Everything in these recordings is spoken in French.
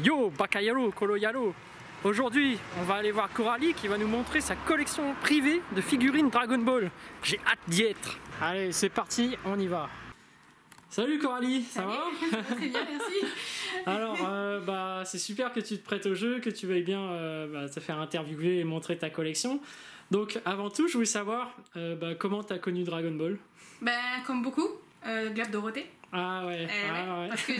Yo, Bakayaro, Koloyaro. Aujourd'hui, on va aller voir Coralie qui va nous montrer sa collection privée de figurines Dragon Ball. J'ai hâte d'y être. Allez, c'est parti, on y va. Salut Coralie, ça va? Très bien, merci. Alors, c'est super que tu te prêtes au jeu, que tu veuilles bien te faire interviewer et montrer ta collection. Donc, avant tout, je voulais savoir comment tu as connu Dragon Ball. Comme beaucoup, Glab Dorothée. Ah ouais, ouais. Parce que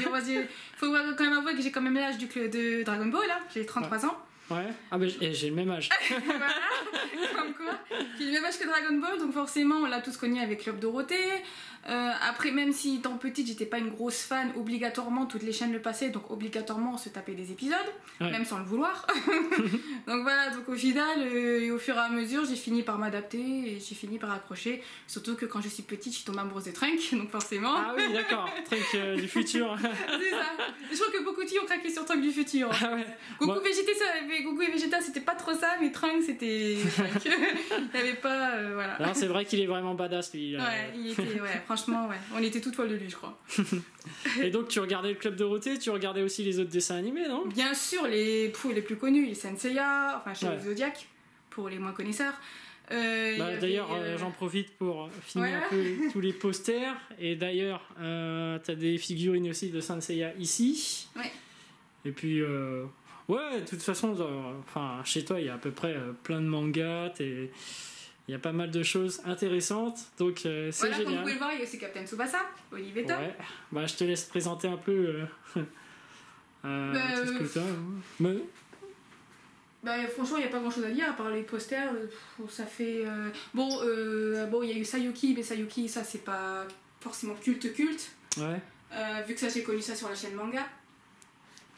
faut quand même avouer que j'ai quand même l'âge de Dragon Ball, là. J'ai 33 ans. Ouais, j'ai le même âge. Voilà, comme quoi. J'ai le même âge que Dragon Ball, donc forcément, on l'a tous connu avec Club Dorothée. Après, même si étant petite, j'étais pas une grosse fan, obligatoirement, toutes les chaînes le passaient, donc obligatoirement, on se tapait des épisodes, même sans le vouloir. Donc voilà, donc au final, et au fur et à mesure, j'ai fini par m'adapter et j'ai fini par accrocher. Surtout que quand je suis petite, je suis tombée amoureuse de Trunks, donc forcément. Ah oui, d'accord, Trunks du futur. C'est ça. Je crois que beaucoup de filles ont craqué sur Trunks du futur. Ah ouais. Goku et Vegeta, c'était pas trop ça, mais Trunks, c'était. Il n'y avait pas. Voilà. Alors, c'est vrai qu'il est vraiment badass, lui. Ouais, il était. Ouais, franchement, ouais. On était toutes folles de lui, je crois. Et donc, tu regardais le Club Dorothée, tu regardais aussi les autres dessins animés, non? Bien sûr, les plus connus, les Senseiya, enfin, chez les Zodiac, pour les moins connaisseurs. D'ailleurs, j'en profite pour finir un peu tous les posters. Et d'ailleurs, t'as des figurines aussi de Senseiya ici. Ouais. Et puis, ouais, de toute façon, chez toi, il y a à peu près plein de mangas. Il y a pas mal de choses intéressantes. Donc, c'est génial. Comme vous pouvez le voir, il y a aussi Captain Tsubasa, Olivier Tom. Ouais. Je te laisse présenter un peu tout ce que t'as. Franchement, il n'y a pas grand chose à dire à part les posters. Ça fait. Il y a eu Sayuki, mais Sayuki, ça, c'est pas forcément culte. Ouais. Vu que ça, j'ai connu ça sur la chaîne manga.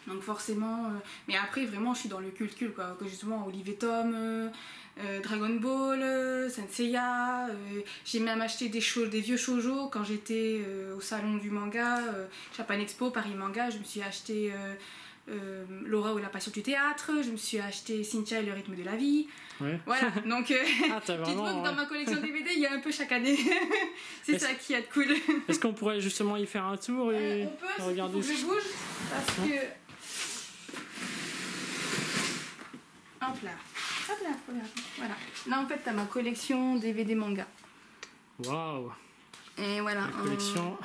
Donc, forcément. Mais après, vraiment, je suis dans le culte, quoi. Que justement, Olivier Tom, Dragon Ball, Senseiya. J'ai même acheté des vieux shoujo quand j'étais au salon du manga, Japan Expo, Paris Manga. Je me suis acheté. Laura ou la passion du théâtre, je me suis acheté Cynthia et le rythme de la vie. Ouais. Voilà, donc tu vois que dans ma collection DVD, il y a un peu chaque année. C'est ça qui est cool. Est-ce qu'on pourrait justement y faire un tour et on peut, regarder je bouge parce que. Hop là, voilà. Là en fait, t'as ma collection DVD manga. Waouh. Et voilà. La collection.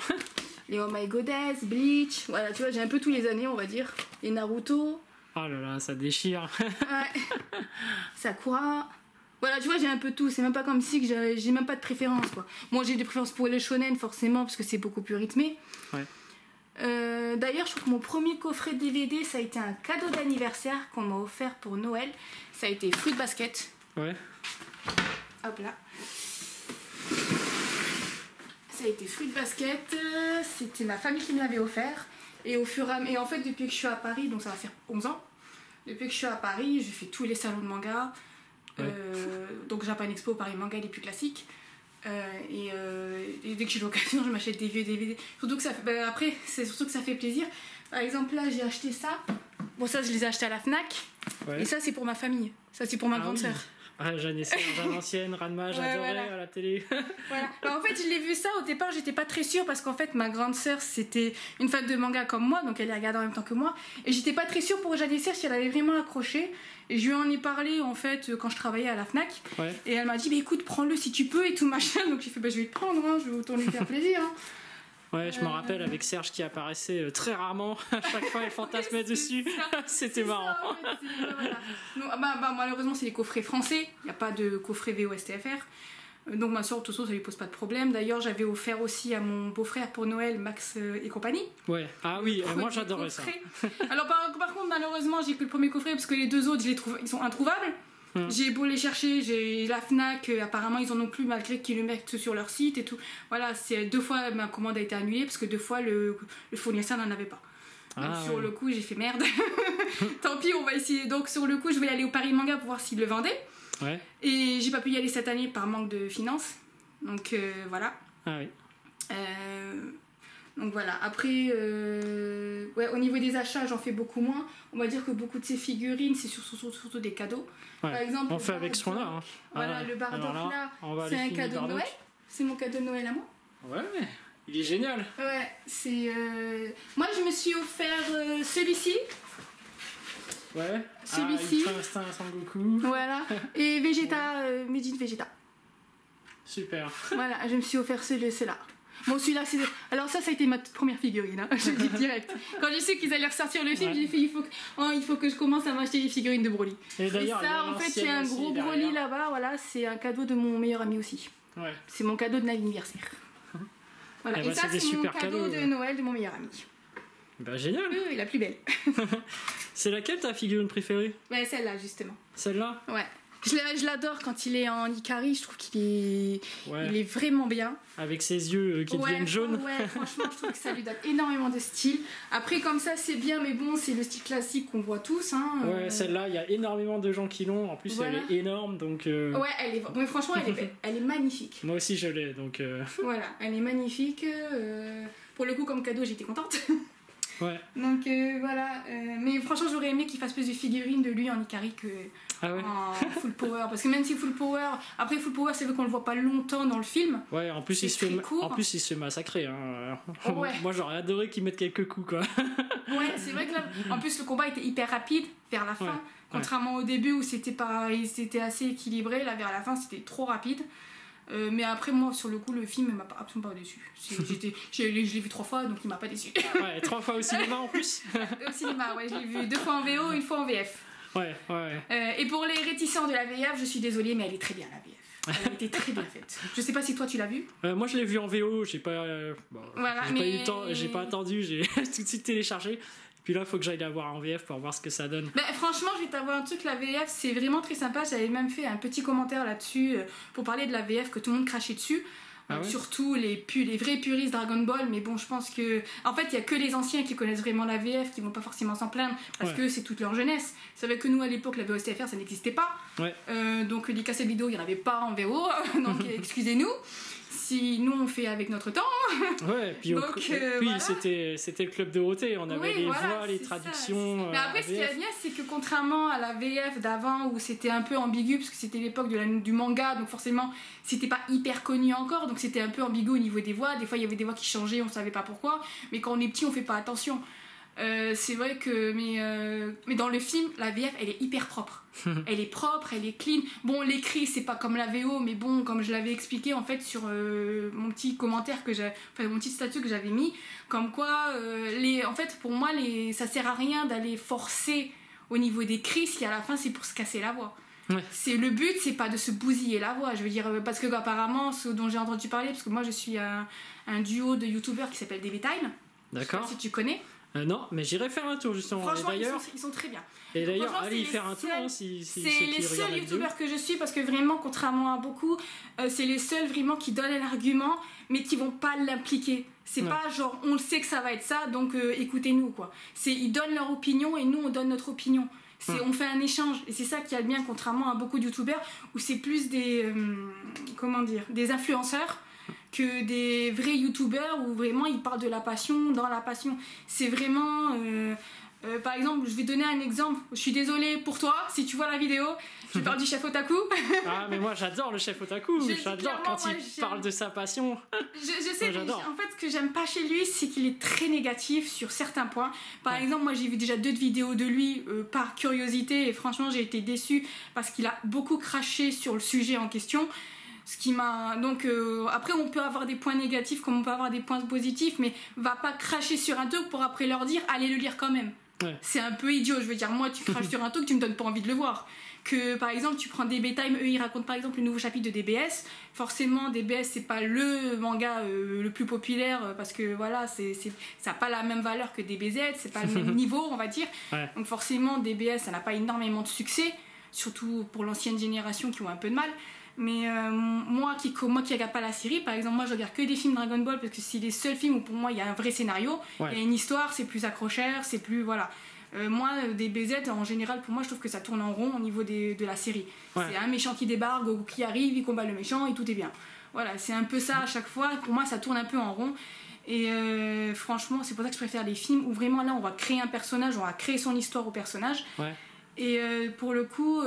Les Oh My Goddess, Bleach, voilà, tu vois, j'ai un peu tous les années, on va dire. Les Naruto. Oh là là, ça déchire. Ouais. Sakura. Voilà, tu vois, j'ai un peu tout. C'est même pas comme si que j'ai même pas de préférence, quoi. Moi, j'ai des préférences pour les shonen, forcément, parce que c'est beaucoup plus rythmé. Ouais. D'ailleurs, je trouve que mon premier coffret DVD, ça a été un cadeau d'anniversaire qu'on m'a offert pour Noël. Ça a été Fruit Basket. Ouais. Hop là. Ça a été Fruit Basket, c'était ma famille qui me l'avait offert. Et au fur et à mesure, en fait, depuis que je suis à Paris, donc ça va faire 11 ans, depuis que je suis à Paris, j'ai fait tous les salons de manga. Ouais. Donc Japan Expo, Paris Manga, les plus classiques. Et dès que j'ai l'occasion, je m'achète des vieux DVD. Surtout que ça fait, après, c'est surtout que ça fait plaisir. Par exemple, là, j'ai acheté ça. Bon, ça, je les ai achetés à la Fnac. Ouais. Et ça, c'est pour ma famille. Ça, c'est pour ma grande sœur. Ah, Jeanne ancienne, Ranma, j'adorais à la télé. Voilà. Alors, en fait, je l'ai vu ça, au départ, j'étais pas très sûre parce qu'en fait, ma grande sœur, c'était une fan de manga comme moi, donc elle les regardait en même temps que moi. Et j'étais pas très sûre pour Jeanne si elle avait vraiment accroché. Et je lui en ai parlé, en fait, quand je travaillais à la Fnac. Ouais. Et elle m'a dit, écoute, prends-le si tu peux et tout machin. Donc j'ai fait, je vais le prendre, hein, je vais autant lui faire plaisir. Hein. Ouais, je me rappelle avec Serge qui apparaissait très rarement. À chaque fois, elle fantasmait dessus. C'était marrant. Ça, en fait, non, malheureusement, c'est les coffrets français. Il n'y a pas de coffret VOSTFR. Donc ma soeur, de toute façon, ça lui pose pas de problème. D'ailleurs, j'avais offert aussi à mon beau-frère pour Noël, Max et compagnie. Ouais. Ah oui, moi j'adorais ça. Alors par contre, malheureusement, j'ai que le premier coffret parce que les deux autres, ils sont introuvables. J'ai beau les chercher, j'ai la Fnac, apparemment ils en ont plus malgré qu'ils le mettent sur leur site et tout. Voilà, c'est 2 fois ma commande a été annulée parce que 2 fois le fournisseur n'en avait pas. Donc sur le coup, j'ai fait merde. Tant pis, on va essayer. Donc sur le coup, je vais aller au Paris Manga pour voir s'ils le vendaient. Ouais. Et j'ai pas pu y aller cette année par manque de finances. Donc voilà. Ah oui. Donc voilà, après, au niveau des achats, j'en fais beaucoup moins. On va dire que beaucoup de ces figurines, c'est surtout des cadeaux. Ouais. Par exemple, on fait avec ce qu'on a. Hein. Voilà, le Bardock là, c'est un cadeau de Noël. C'est mon cadeau de Noël à moi. Ouais, il est génial. Ouais, c'est... Moi, je me suis offert celui-ci. Ouais. Celui-ci. Ultra Instinct Sangoku. Voilà. Et Vegeta, Made in Vegeta. Super. Voilà, je me suis offert celui-là. Bon, celui-là, c'est... Alors ça a été ma toute première figurine, hein. Je le dis direct. Quand j'ai su qu'ils allaient ressortir le film, j'ai fait, il faut que je commence à m'acheter des figurines de Broly. Et ça, en fait, c'est un gros Broly là-bas, voilà, c'est un cadeau de mon meilleur ami aussi. Ouais. C'est mon cadeau de l'anniversaire. Voilà. Et ça, c'est mon cadeau de Noël de mon meilleur ami. Bah génial. Oui, la plus belle. C'est laquelle ta figurine préférée? Ouais, celle-là, justement. Celle-là? Ouais. Je l'adore quand il est en Ikari, je trouve qu'il est... il est vraiment bien. Avec ses yeux qui deviennent jaunes. Ouais, franchement, je trouve que ça lui donne énormément de style. Après, comme ça, c'est bien, mais bon, c'est le style classique qu'on voit tous. Hein. Ouais, celle-là, il y a énormément de gens qui l'ont. En plus, elle est énorme, donc... Ouais, mais franchement, elle est magnifique. Moi aussi, je l'ai, donc... Voilà, elle est magnifique. Pour le coup, comme cadeau, j'étais contente. Ouais. Donc voilà, mais franchement j'aurais aimé qu'il fasse plus de figurines de lui en Ikari que en Full Power, parce que même si Full Power, après Full Power c'est vrai qu'on le voit pas longtemps dans le film. Ouais, en plus il se fait massacrer. Hein. Ouais. Moi j'aurais adoré qu'il mette quelques coups quoi. Ouais, c'est vrai que là, en plus le combat était hyper rapide vers la fin, contrairement au début où c'était assez équilibré, là vers la fin c'était trop rapide. Mais après moi sur le coup le film m'a absolument pas déçu. Je l'ai vu 3 fois donc il m'a pas déçu. Ouais, 3 fois au cinéma en plus. Au cinéma, ouais, je l'ai vu 2 fois en VO, 1 fois en VF. Ouais. Et pour les réticents de la VF, je suis désolée mais elle est très bien la VF. Elle était très bien faite. Je sais pas si toi tu l'as vu. Moi je l'ai vu en VO, j'ai pas eu le temps, j'ai pas attendu, j'ai tout de suite téléchargé. Puis là, il faut que j'aille la voir en VF pour voir ce que ça donne. Bah, franchement, je vais t'avoir un truc, la VF, c'est vraiment très sympa. J'avais même fait un petit commentaire là-dessus pour parler de la VF que tout le monde crachait dessus. Surtout les vrais puristes Dragon Ball, mais bon, je pense que... En fait, il y a que les anciens qui connaissent vraiment la VF, qui vont pas forcément s'en plaindre, parce que c'est toute leur jeunesse. C'est vrai que nous, à l'époque, la VOSTFR, ça n'existait pas. Donc, les cassettes vidéo, il n'y en avait pas en VO, donc excusez-nous. Si nous on fait avec notre temps. Ouais, puis, donc, voilà. C'était le club Dorothée, on avait les voix, les traductions. Mais après, ce qui est bien, c'est que contrairement à la VF d'avant où c'était un peu ambigu, parce que c'était l'époque du manga, donc forcément c'était pas hyper connu encore, donc c'était un peu ambigu au niveau des voix. Des fois il y avait des voix qui changeaient, on savait pas pourquoi, mais quand on est petit, on fait pas attention. C'est vrai que mais dans le film la VF elle est hyper propre. Elle est propre, elle est clean. Bon, l'écrit c'est pas comme la VO, mais bon, comme je l'avais expliqué en fait sur mon petit commentaire mon petit statut que j'avais mis, comme quoi en fait pour moi ça sert à rien d'aller forcer au niveau des cris si à la fin c'est pour se casser la voix. Le but c'est pas de se bousiller la voix, je veux dire, parce que apparemment ce dont j'ai entendu parler, parce que moi je suis un duo de youtubeurs qui s'appelle DB Time. D'accord. Je sais pas si tu connais. Non, mais j'irai faire un tour justement. Franchement, ils sont très bien. Et d'ailleurs, allez y faire un tour si c'est les seuls youtubeurs que je suis, parce que vraiment, contrairement à beaucoup, c'est les seuls vraiment qui donnent l'argument, mais qui vont pas l'impliquer. C'est pas genre on le sait que ça va être ça, donc écoutez-nous quoi. Ils donnent leur opinion et nous on donne notre opinion. On fait un échange, et c'est ça qui est bien, contrairement à beaucoup de youtubeurs où c'est plus des influenceurs que des vrais youtubeurs où vraiment ils parlent de la passion dans la passion. C'est vraiment par exemple, je vais donner un exemple. Je suis désolée pour toi si tu vois la vidéo, je parle du chef otaku. Ah mais moi j'adore le chef otaku. J'adore quand il parle de sa passion. Je sais, en fait ce que j'aime pas chez lui c'est qu'il est très négatif sur certains points. Par exemple, moi j'ai vu déjà 2 vidéos de lui par curiosité, et franchement j'ai été déçue parce qu'il a beaucoup craché sur le sujet en question. Ce qui m'a... Donc après on peut avoir des points négatifs comme on peut avoir des points positifs, mais va pas cracher sur un truc pour après leur dire allez le lire quand même. C'est un peu idiot, je veux dire, moi tu craches sur un truc, tu me donnes pas envie de le voir. Que par exemple tu prends DB Time, eux ils racontent par exemple le nouveau chapitre de DBS. Forcément DBS c'est pas le manga le plus populaire, parce que voilà, ça n'a pas la même valeur que DBZ, c'est pas le même niveau on va dire. Donc forcément DBS ça n'a pas énormément de succès, surtout pour l'ancienne génération qui ont un peu de mal. Mais moi qui regarde pas la série, par exemple, moi je regarde que des films Dragon Ball parce que c'est les seuls films où pour moi il y a un vrai scénario, il y a une histoire, c'est plus accrocheur, c'est plus voilà. Moi des BZ en général pour moi je trouve que ça tourne en rond au niveau de la série. C'est un méchant qui débarque, Goku qui arrive, il combat le méchant et tout est bien. Voilà, c'est un peu ça à chaque fois. Pour moi ça tourne un peu en rond. Et franchement c'est pour ça que je préfère les films où vraiment là on va créer un personnage, on va créer son histoire au personnage. Et pour le coup,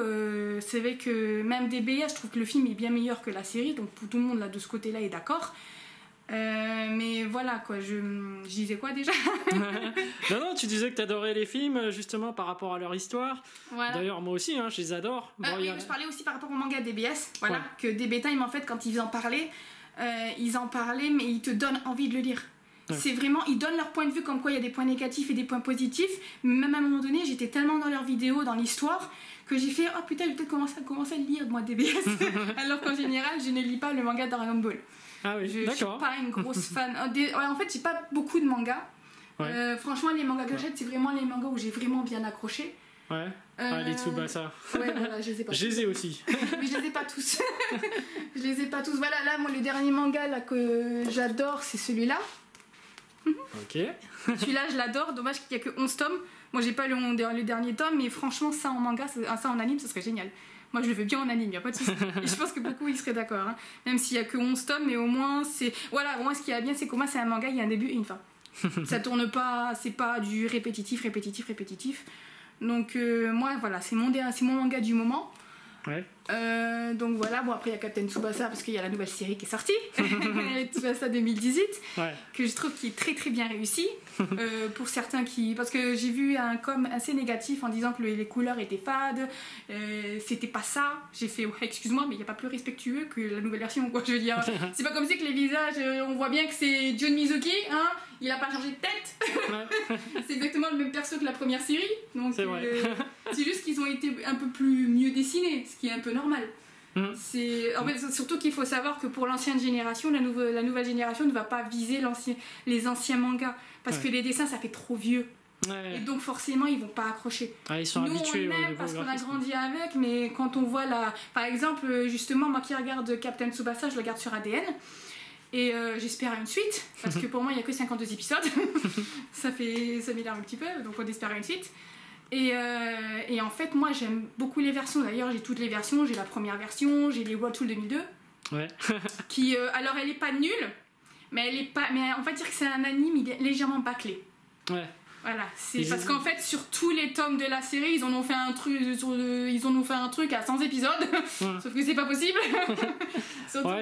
c'est vrai que même DBS, je trouve que le film est bien meilleur que la série, donc pour tout le monde là de ce côté-là est d'accord. Mais voilà quoi, je disais quoi déjà? Non, tu disais que t'adorais les films justement par rapport à leur histoire. Voilà. D'ailleurs moi aussi, je les adore. Bon, oui, je parlais aussi par rapport au manga DBS, voilà, que DB Time en fait quand ils en parlaient mais ils te donnent envie de le lire. C'est vraiment, ils donnent leur point de vue comme quoi il y a des points négatifs et des points positifs, mais même à un moment donné j'étais tellement dans leurs vidéos, dans l'histoire, que j'ai fait oh putain je vais peut-être commencer à le lire moi DBS alors qu'en général je ne lis pas le manga Dragon Ball. Ah oui, je suis pas une grosse fan. En fait j'ai pas beaucoup de mangas. Franchement les mangas que j'achète c'est vraiment les mangas où j'ai vraiment bien accroché. Les Tsubasa. Voilà, je les ai pas tous. Je les ai aussi. Mais je les ai pas tous. Je les ai pas tous. Voilà, là moi le dernier manga là, que j'adore c'est celui-là. Ok. Celui-là je l'adore, dommage qu'il n'y a que 11 tomes. Moi j'ai pas le dernier tome, mais franchement ça en manga, ça en anime, ça serait génial. Moi je le veux bien en anime, y a pas de souci. Et je pense que beaucoup ils seraient d'accord, même s'il y a que 11 tomes, mais au moins c'est... Voilà, moi ce qui est bien c'est qu'au moins c'est un manga, il y a un début et une fin. Ça tourne pas, c'est pas du répétitif. Donc moi voilà, c'est mon manga du moment. Donc voilà, bon après il y a Captain Tsubasa parce qu'il y a la nouvelle série qui est sortie, Tsubasa 2018, que je trouve qui est très très bien réussi. Pour certains parce que j'ai vu un com assez négatif en disant que les couleurs étaient fades, c'était pas ça. J'ai fait excuse-moi mais il n'y a pas plus respectueux que la nouvelle version quoi, je veux dire. C'est pas comme si que les visages, on voit bien que c'est Jun Mizuki, il a pas changé de tête. C'est exactement le même perso que la première série, donc c'est juste qu'ils ont été un peu plus mieux dessinés, ce qui est un peu normal. En fait, surtout qu'il faut savoir que pour l'ancienne génération, la nouvelle génération ne va pas viser les anciens mangas parce que les dessins ça fait trop vieux. Et donc forcément ils vont pas accrocher. Ils sont nous habitués on aime parce qu'on a grandi avec, mais quand on voit par exemple justement moi qui regarde Captain Tsubasa, je le regarde sur ADN. Et j'espère une suite, parce que pour moi il n'y a que 52 épisodes. ça m'énerve un petit peu, donc on espère une suite. Et en fait moi j'aime beaucoup les versions, d'ailleurs j'ai toutes les versions, j'ai la première version, j'ai les World Tool 2002. Qui, alors elle est pas nulle, mais on va dire que c'est un anime légèrement bâclé. Voilà, parce qu'en fait sur tous les tomes de la série ils en ont fait un truc à 100 épisodes, sauf que c'est pas possible.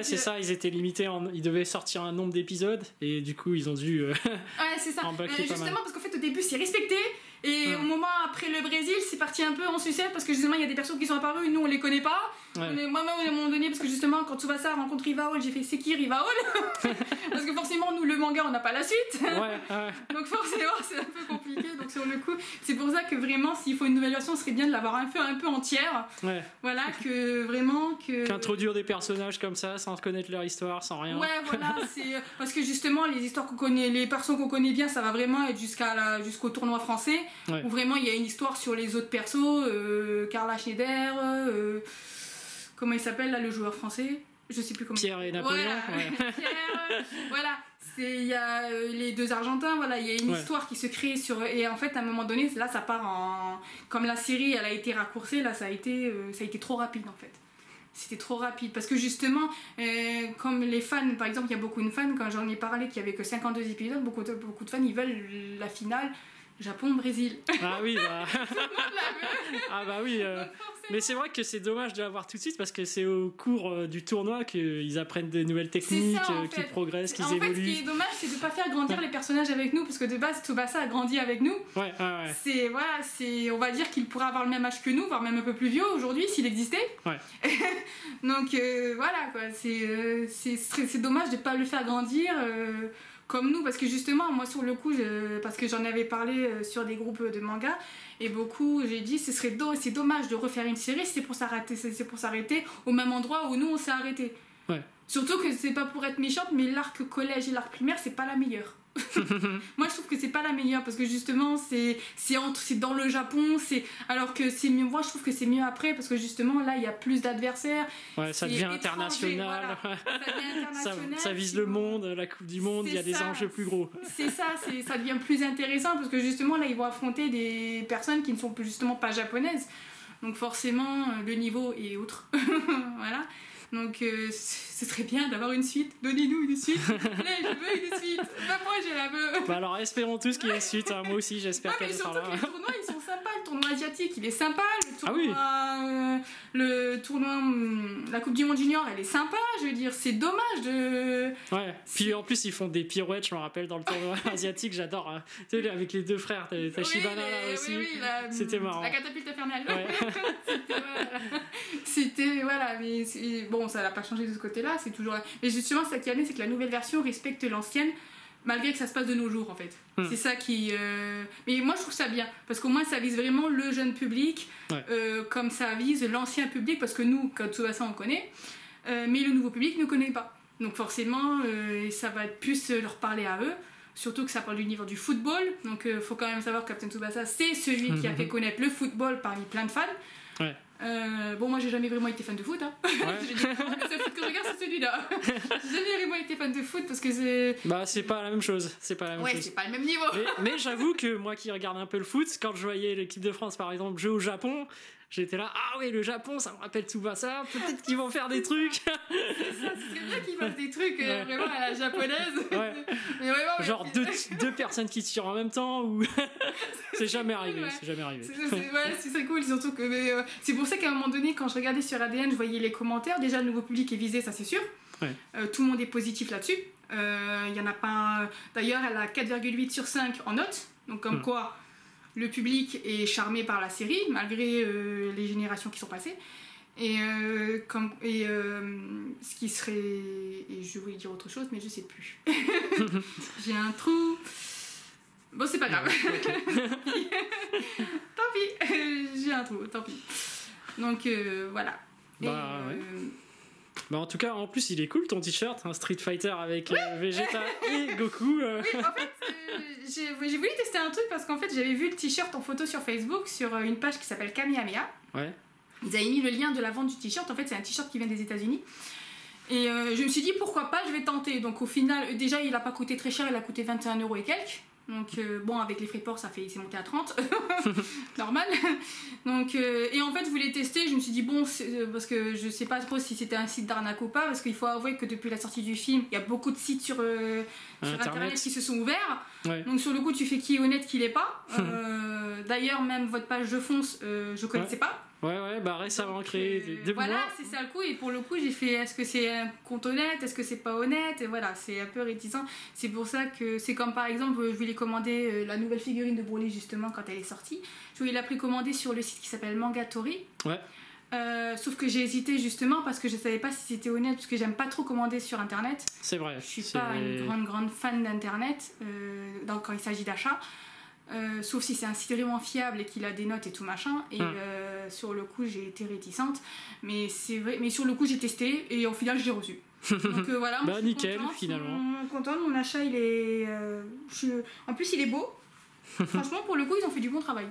C'est ça, ils étaient limités, ils devaient sortir un nombre d'épisodes et du coup ils ont dû c'est ça. Justement parce qu'en fait au début c'est respecté et au moment après le Brésil c'est parti un peu en sucette parce que justement il y a des personnes qui sont apparues, nous on les connaît pas. Moi-même à un moment donné, parce que justement quand Tsubasa rencontre Rivaol, j'ai fait c'est qui Rivaol parce que forcément nous le manga on n'a pas la suite. Donc forcément c'est un peu compliqué, donc sur le coup c'est pour ça que vraiment s'il faut une nouvelle version ce serait bien de l'avoir un peu entière. Voilà, que vraiment qu'introduire des personnages comme ça sans connaître leur histoire, sans rien. Voilà, c'est parce que justement les histoires qu'on connaît, les personnes qu'on connaît bien, ça va vraiment être jusqu'au tournoi français où vraiment il y a une histoire sur les autres persos, Carla Schneider, comment il s'appelle là le joueur français, je sais plus comment. Pierre et Napoléon. Pierre, voilà, il y a les deux Argentins, voilà, il y a une histoire qui se crée et en fait à un moment donné là ça part comme la série elle a été raccourcie, là ça a été trop rapide en fait. C'était trop rapide parce que justement comme les fans, par exemple il y a beaucoup de fans, quand j'en ai parlé qu'il y avait que 52 épisodes, beaucoup de fans ils veulent la finale Japon-Brésil. Ah oui, mais c'est vrai que c'est dommage de l'avoir tout de suite parce que c'est au cours du tournoi qu'ils apprennent des nouvelles techniques, qu'ils progressent, qu'ils évoluent. En fait, ce qui est dommage, c'est de ne pas faire grandir les personnages avec nous parce que de base, Tsubasa a grandi avec nous. On va dire qu'il pourrait avoir le même âge que nous, voire même un peu plus vieux aujourd'hui s'il existait. Donc voilà, quoi. C'est dommage de ne pas le faire grandir. Comme nous, parce que justement moi sur le coup parce que j'en avais parlé sur des groupes de manga et j'ai dit c'est dommage de refaire une série, c'est pour s'arrêter au même endroit où nous on s'est arrêté. Surtout que c'est pas pour être méchante, mais l'arc collège et l'arc primaire c'est pas la meilleure. Moi je trouve que c'est pas la meilleure parce que justement c'est dans le Japon, alors que c'est mieux. Moi je trouve que c'est mieux après parce que justement là il y a plus d'adversaires. Ça devient international. Ça vise le monde, la Coupe du Monde, il y a des enjeux plus gros. C'est ça, ça devient plus intéressant parce que justement là ils vont affronter des personnes qui ne sont justement pas japonaises. Donc forcément le niveau est autre. Voilà. Donc ce serait bien d'avoir une suite. Donnez-nous une suite. Je veux une suite. Moi je la veux. Alors espérons tous qu'il y ait une suite. Moi aussi j'espère qu'elle sera là. Les tournois ils sont sympas. Le tournoi asiatique asiatique, il est sympa. Le tournoi, la Coupe du Monde Junior, elle est sympa. Je veux dire, c'est dommage de. Ouais. Puis en plus, ils font des pirouettes. Je me rappelle dans le tournoi asiatique, j'adore. Tu sais, avec les deux frères, t'as Shibana là aussi. Oui, c'était marrant. La catapulte infernale. Ouais. C'était voilà, mais bon, ça n'a pas changé de ce côté-là. C'est toujours. Mais justement, ce qui est bien, c'est que la nouvelle version respecte l'ancienne. Malgré que ça se passe de nos jours en fait. C'est ça qui... Mais moi je trouve ça bien, parce qu'au moins ça vise vraiment le jeune public, comme ça vise l'ancien public, parce que nous, comme Tsubasa on connaît, mais le nouveau public ne connaît pas. Donc forcément, ça va plus leur parler à eux, surtout que ça parle du niveau du football, donc faut quand même savoir que Captain Tsubasa c'est celui qui a fait connaître le football parmi plein de fans. Ouais. Bon, moi j'ai jamais vraiment été fan de foot. Hein. Ouais. Le seul foot que je regarde c'est celui-là. J'ai jamais vraiment été fan de foot parce que c'est. Bah, c'est pas la même chose. C'est pas le même niveau. Mais j'avoue que moi qui regarde un peu le foot, quand je voyais l'équipe de France par exemple jouer au Japon, j'étais là, ah oui, le Japon ça me rappelle Tsubasa, peut-être qu'ils vont faire des trucs. C'est ça, ce serait bien qu'ils fassent des trucs vraiment à la japonaise. Ouais. Mais vraiment, genre deux personnes qui tirent en même temps ou. C'est jamais arrivé. C'est jamais arrivé. C'est cool, surtout que. C'est pour ça qu'à un moment donné, quand je regardais sur ADN, je voyais les commentaires. Déjà, le nouveau public est visé, ça c'est sûr. Ouais. Tout le monde est positif là-dessus. Il y en a pas. D'ailleurs, elle a 4,8 sur 5 en notes. Donc, comme quoi, le public est charmé par la série, malgré les générations qui sont passées. Et ce qui serait. Et je voulais dire autre chose, mais je sais plus. J'ai un trou. Bon, c'est pas grave. Tant pis, j'ai un trou, tant pis. Donc voilà. Bah en tout cas, en plus, il est cool ton t-shirt, un Street Fighter avec Vegeta et Goku. Oui, en fait, j'ai voulu tester un truc parce qu'en fait, j'avais vu le t-shirt en photo sur Facebook sur une page qui s'appelle Kamehameha. Ouais. Ils avaient mis le lien de la vente du t-shirt. En fait, c'est un t-shirt qui vient des États-Unis. Et je me suis dit pourquoi pas, je vais tenter. Donc au final, déjà, il a pas coûté très cher, il a coûté 21 € et quelques. Donc bon, avec les frais de port c'est monté à 30. Normal. Donc et en fait je voulais tester, je me suis dit bon, parce que je sais pas trop si c'était un site d'arnaque ou pas, parce qu'il faut avouer que depuis la sortie du film il y a beaucoup de sites sur internet qui se sont ouverts. Ouais. Donc sur le coup tu fais qui est honnête, qui l'est pas. D'ailleurs même votre page Je Fonce, je connaissais pas. Ouais, bah récemment créé des voilà, c'est ça le coup. Et pour le coup, j'ai fait est-ce que c'est un compte honnête, est-ce que c'est pas honnête, et voilà, c'est un peu réticent. C'est pour ça que c'est comme par exemple, je voulais commander la nouvelle figurine de Broly justement quand elle est sortie. Je voulais la précommander sur le site qui s'appelle Mangatori. Ouais. Sauf que j'ai hésité justement parce que je savais pas si c'était honnête, parce que j'aime pas trop commander sur internet. C'est vrai. Je suis pas une grande fan d'internet quand il s'agit d'achat. Sauf si c'est un site vraiment fiable et qu'il a des notes et tout machin, et sur le coup j'ai été réticente, mais c'est vrai, mais sur le coup j'ai testé et au final je l'ai reçu. Donc voilà, moi, bah nickel finalement. Contente, mon achat il est en plus il est beau. Franchement pour le coup ils ont fait du bon travail.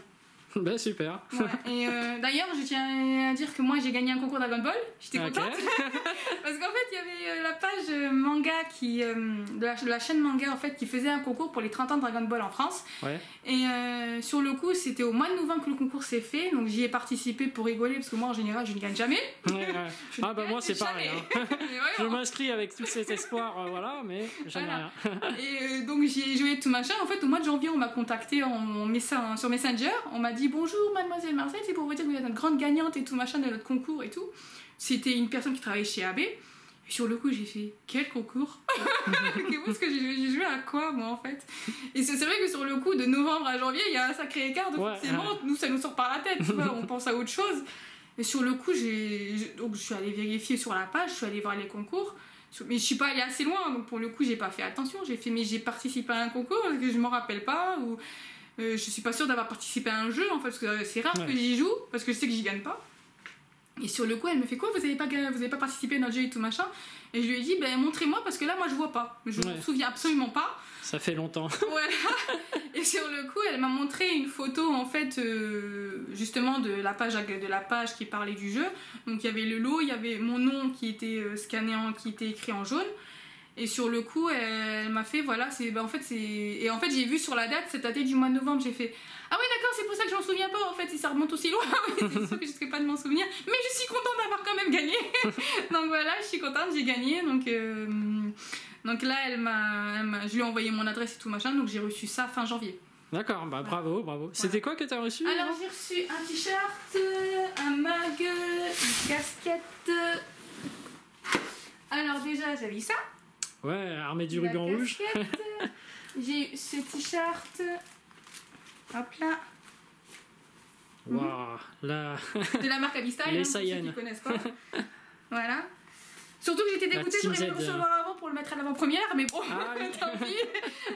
Bah super. Ouais. Et d'ailleurs je tiens à dire que moi j'ai gagné un concours Dragon Ball, j'étais contente. Parce qu'en fait il y avait la page manga de la chaîne manga en fait qui faisait un concours pour les 30 ans de Dragon Ball en France. Ouais. Et sur le coup c'était au mois de novembre que le concours s'est fait, donc j'y ai participé pour rigoler parce que moi en général je ne gagne jamais. Ouais. Ah bah moi c'est pareil. Hein. Je m'inscris avec tout cet espoir, voilà, mais jamais rien. Et donc j'ai joué tout machin. En fait au mois de janvier on m'a contacté sur Messenger, on m'a dit bonjour mademoiselle Marcel, c'est pour vous dire que vous êtes notre grande gagnante et tout machin de notre concours et tout. C'était une personne qui travaillait chez AB. Et sur le coup j'ai fait quel concours. Parce que j'ai joué à quoi moi en fait. Et c'est vrai que sur le coup de novembre à janvier il y a un sacré écart, donc forcément nous ça nous sort par la tête, tu vois, on pense à autre chose. Et sur le coup donc je suis allée vérifier sur la page, je suis allée voir les concours, mais je suis pas allée assez loin, donc pour le coup j'ai pas fait attention, j'ai participé à un concours parce que je m'en rappelle pas, ou je suis pas sûre d'avoir participé à un jeu en fait, parce que c'est rare que j'y joue, parce que je sais que j'y gagne pas. Et sur le coup elle me fait quoi, vous avez pas participé à notre jeu et tout machin, et je lui ai dit ben montrez-moi parce que là moi je vois pas, je me souviens absolument pas. Ça fait longtemps. Voilà. Et sur le coup elle m'a montré une photo en fait justement de la page qui parlait du jeu. Donc il y avait le lot, il y avait mon nom qui était scanné qui était écrit en jaune. Et sur le coup, elle m'a fait, voilà, et en fait, j'ai vu sur la date, c'est daté du mois de novembre, j'ai fait, ah oui, d'accord, c'est pour ça que j'en souviens pas, en fait, si ça remonte aussi loin, c'est sûr que je serais pas de m'en souvenir, mais je suis contente d'avoir quand même gagné. Donc voilà, je suis contente, j'ai gagné, donc là, je lui ai envoyé mon adresse et tout machin, donc j'ai reçu ça fin janvier. D'accord, bah bravo, bravo. Voilà. C'était quoi que t'as reçu? Alors j'ai reçu un t-shirt, un mug, une casquette. Alors déjà j'avais ça. Ouais, armée du La ruban rouge. casquette. J'ai eu ce t-shirt. Hop là. Waouh, là. De la marque Abistyle, Les pour ceux Saiyans. qui ne connaissent pas. Voilà. Surtout que j'étais dégoûtée, Team j'aurais dû le Z. recevoir avant pour le mettre à l'avant-première, mais bon, Ah oui. tant pis.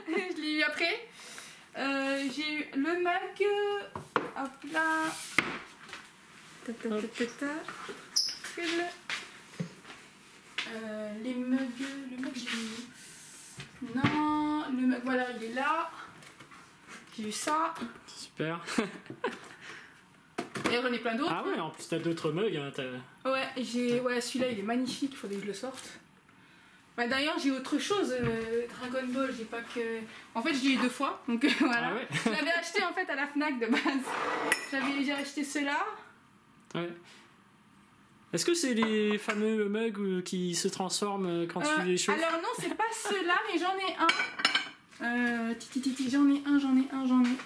Je l'ai eu après. J'ai eu le mug. Hop là. Ta, ta, ta, ta, ta. Les mugs. Le mug, j'ai eu. Non, le mug, voilà, il est là. J'ai eu ça. Super. D'ailleurs, j'en ai plein d'autres. Ah ouais, en plus t'as d'autres mugs. Hein, Ouais, celui-là il est magnifique, il faudrait que je le sorte. Bah, d'ailleurs, j'ai autre chose, Dragon Ball, j'ai pas que. En fait, je l'ai eu 2 fois, donc voilà. Ah ouais. Je l'avais acheté en fait à la Fnac de base. J'ai acheté ceux-là. Ouais. Est-ce que c'est les fameux mugs qui se transforment quand tu les chauffes? Alors non, c'est pas ceux-là, mais j'en ai un. J'en ai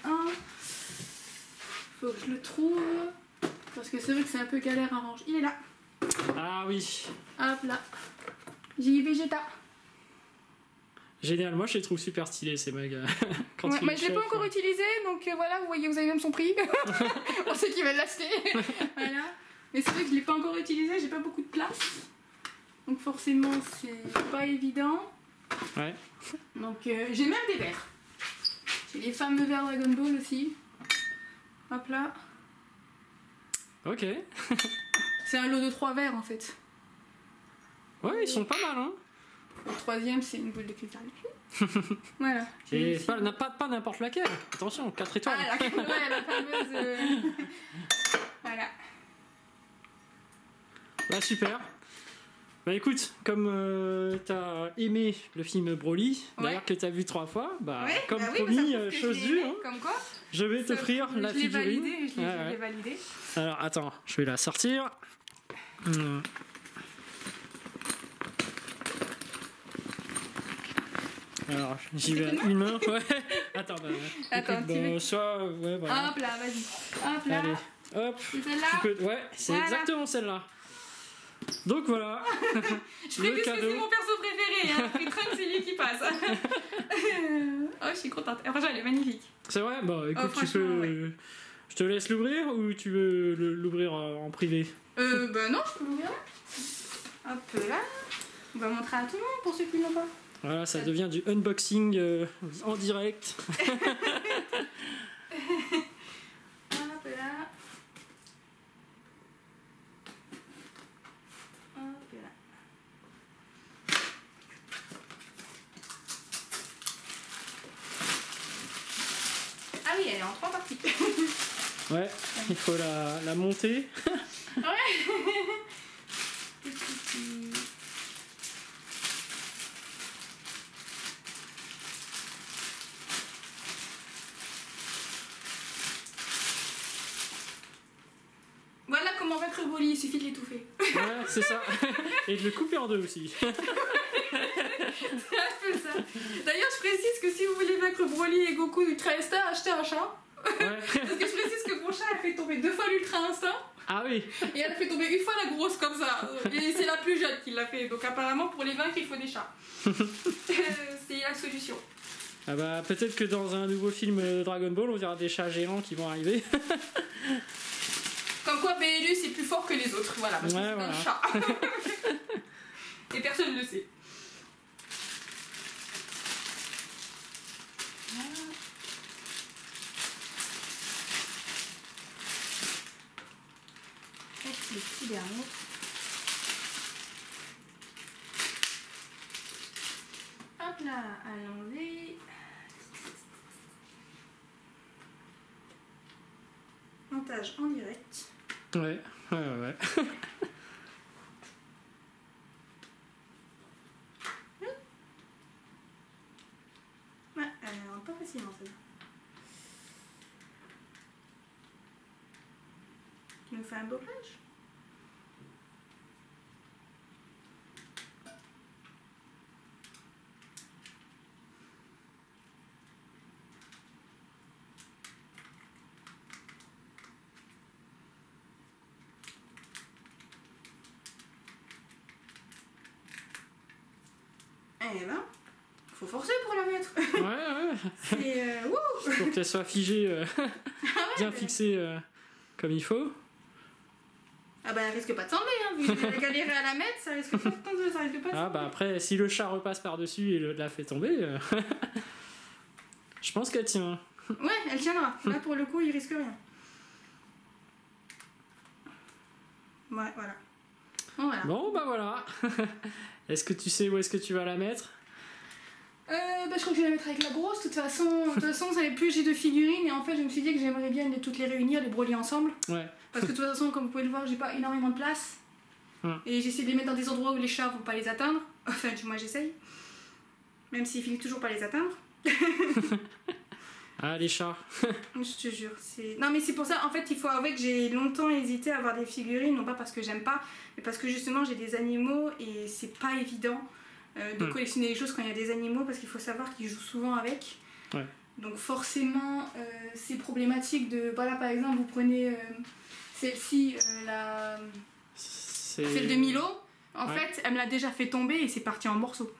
un. Faut que je le trouve. Parce que c'est vrai que c'est un peu galère à ranger. Il est là. Ah oui. Hop là. J'ai eu Vegeta. Génial, moi je les trouve super stylés ces mugs. Quand Ouais, tu mais les je l'ai pas chauffes, encore utilisé, donc voilà, vous voyez, vous avez même son prix. Pour ceux qui veulent l'acheter. Voilà. Mais c'est vrai que je l'ai pas encore utilisé, j'ai pas beaucoup de place. Donc forcément, c'est pas évident. Ouais. Donc j'ai même des verres. J'ai les fameux verres Dragon Ball aussi. Hop là. Ok. C'est un lot de 3 verres en fait. Ouais, ils sont pas mal, hein. Le 3e, c'est une boule de cristal. Voilà. Et pas n'importe laquelle. Attention, 4 étoiles. Ah, ouais, la fameuse. Voilà. Bah super. Bah écoute, comme t'as aimé le film Broly, Ouais. d'ailleurs que t'as vu 3 fois, bah Ouais, comme bah oui, promis, ça prouve que chose je l'ai due, aimé, hein, Comme quoi. je vais t'offrir la Je l'ai figurine. validé, je l'ai Ouais, ouais. validé. Alors attends, je vais la sortir. Alors j'y vais à une main. Ouais. Attends, bah, Attends, écoute, tu veux- soit, ouais, voilà. Hop là, vas-y. Hop là. Allez, hop. C'est celle-là. Ouais, c'est Voilà. exactement celle-là. Donc voilà. Je ferai le plus que cadeau. c'est mon perso préféré. Hein. Après Trunks, c'est lui qui passe. Oh, je suis contente. Et franchement, elle est magnifique. C'est vrai. Bah écoute, tu franchement, peux. ouais. Je te laisse l'ouvrir ou tu veux l'ouvrir en privé? Bah non, je peux l'ouvrir là. Hop là. On va montrer à tout le monde pour ceux qui n'ont pas. Voilà, ça devient du unboxing en direct. Hop là. Hop là. Ah oui, elle est en 3 parties. Ouais, il faut la monter. Voilà comment vaincre Broly, il suffit de l'étouffer. Ouais, c'est ça. Et de le couper en 2 aussi. C'est un peu ça. D'ailleurs, je précise que si vous voulez vaincre Broly et Goku Ultra Instinct, achetez un chat. Ouais. Parce que je précise que mon chat a fait tomber 2 fois l'Ultra Instinct Ah oui. et elle a fait tomber 1 fois la grosse comme ça. Et c'est la plus jeune qui l'a fait. Donc apparemment, pour les vaincre, il faut des chats. C'est la solution. Ah bah peut-être que dans un nouveau film Dragon Ball, on verra des chats géants qui vont arriver. Comme quoi, BLU c'est plus fort que les autres. Voilà, parce que Ouais, c'est voilà. un chat. Et personne ne le sait. Le petit dernier. Hop là, à l'enlever. Montage en direct. Ouais, ouais. Ouais, elle rentre pas facilement celle-là. Tu nous fais un blocage? eh ben, faut forcer pour la mettre. Ouais. C'est wouh. Pour qu'elle soit figée, bien fixée comme il faut. Ah bah elle risque pas de tomber, hein, vu que j'ai galéré à la mettre, ça risque pas de tomber, ça risque pas de tomber. Ah bah après, si le chat repasse par-dessus et la fait tomber, je pense qu'elle tient. Ouais, elle tiendra. Là pour le coup, il risque rien. Ouais, voilà. Bon, voilà. Bon bah voilà. Est-ce que tu sais où est-ce que tu vas la mettre? Bah, je crois que je vais la mettre avec la grosse. De toute façon, ça n'est plus, j'ai 2 figurines et en fait je me suis dit que j'aimerais bien toutes les réunir, les broder ensemble. Ouais. Parce que de toute façon, comme vous pouvez le voir, j'ai pas énormément de place. Et j'essaie de les mettre dans des endroits où les chats vont pas les atteindre. Enfin, moi j'essaye. Même s'ils finissent toujours par les atteindre. Ah, les chats. Je te jure. Non, mais c'est pour ça, en fait, il faut avouer que j'ai longtemps hésité à avoir des figurines, non pas parce que j'aime pas, mais parce que justement j'ai des animaux et c'est pas évident de collectionner les choses quand il y a des animaux parce qu'il faut savoir qu'ils jouent souvent avec. Ouais. Donc forcément, c'est problématique de... Voilà, par exemple, vous prenez celle-ci, celle de Milo. En fait, elle me l'a déjà fait tomber et c'est parti en morceaux.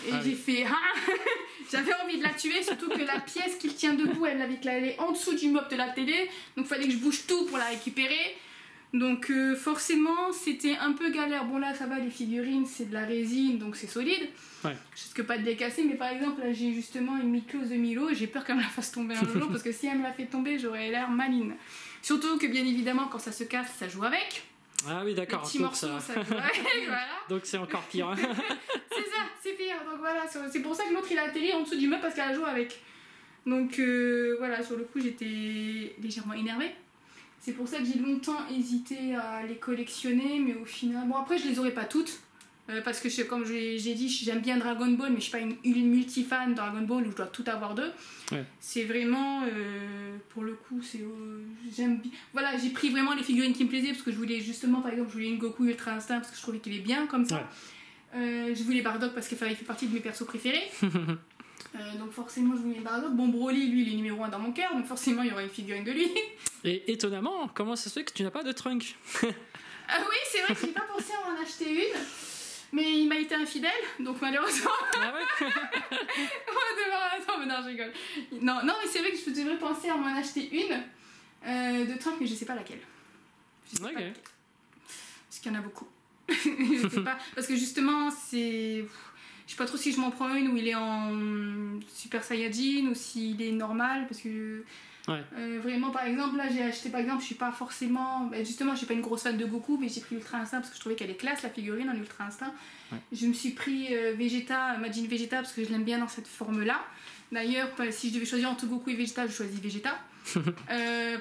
Et j'ai fait... J'avais envie de la tuer, surtout que la pièce qui tient debout, elle est en dessous du meuble de la télé. Donc il fallait que je bouge tout pour la récupérer. Donc forcément, c'était un peu galère. Bon là, ça va, les figurines, c'est de la résine, donc c'est solide. Ouais. Je risque pas de les casser, mais par exemple, là, j'ai justement une mycose de Milo. J'ai peur qu'elle me la fasse tomber un jour, parce que si elle me la fait tomber, j'aurais l'air maline. Surtout que bien évidemment, quand ça se casse, ça joue avec. Ah oui, d'accord. Les petits morceaux, ça joue avec, voilà. Donc c'est encore pire. C'est ça, c'est pire. Donc voilà, c'est pour ça que l'autre il a atterri en dessous du meuble parce qu'elle a joué avec. Donc voilà, sur le coup j'étais légèrement énervée. C'est pour ça que j'ai longtemps hésité à les collectionner, mais au final... Bon après je les aurais pas toutes, parce que comme j'ai dit, j'aime bien Dragon Ball, mais je suis pas une multi-fan de Dragon Ball où je dois tout avoir d'eux. Ouais. C'est vraiment, pour le coup, j'aime bien... Voilà, j'ai pris vraiment les figurines qui me plaisaient, parce que je voulais justement, par exemple, je voulais une Goku Ultra Instinct, parce que je trouvais qu'il est bien comme ça. Ouais. Je voulais Bardock parce qu'il fait partie de mes persos préférés. Donc forcément je voulais Bardock. Bon, Broly, lui, il est numéro 1 dans mon cœur, donc forcément il y aurait une figurine de lui. Et étonnamment, comment ça se fait que tu n'as pas de trunk? Ah oui, c'est vrai que j'ai pas pensé à en acheter une, mais il m'a été infidèle, donc malheureusement... Ah ouais. Attends, mais non, je rigole. Non, mais c'est vrai que je devrais penser à m'en acheter une de trunk, mais je sais pas laquelle. Je sais pas laquelle. Parce qu'il y en a beaucoup. Je sais pas, parce que justement, c'est... Je sais pas trop si je m'en prends une où il est en Super Saiyajin ou s'il est normal, parce que vraiment, par exemple, là j'ai acheté, par exemple, je suis pas forcément, justement, je suis pas une grosse fan de Goku, mais j'ai pris Ultra Instinct parce que je trouvais qu'elle est classe, la figurine en Ultra Instinct. Ouais. Je me suis pris Vegeta, Majin Vegeta, parce que je l'aime bien dans cette forme-là. D'ailleurs, si je devais choisir entre Goku et Vegeta, je choisis Vegeta.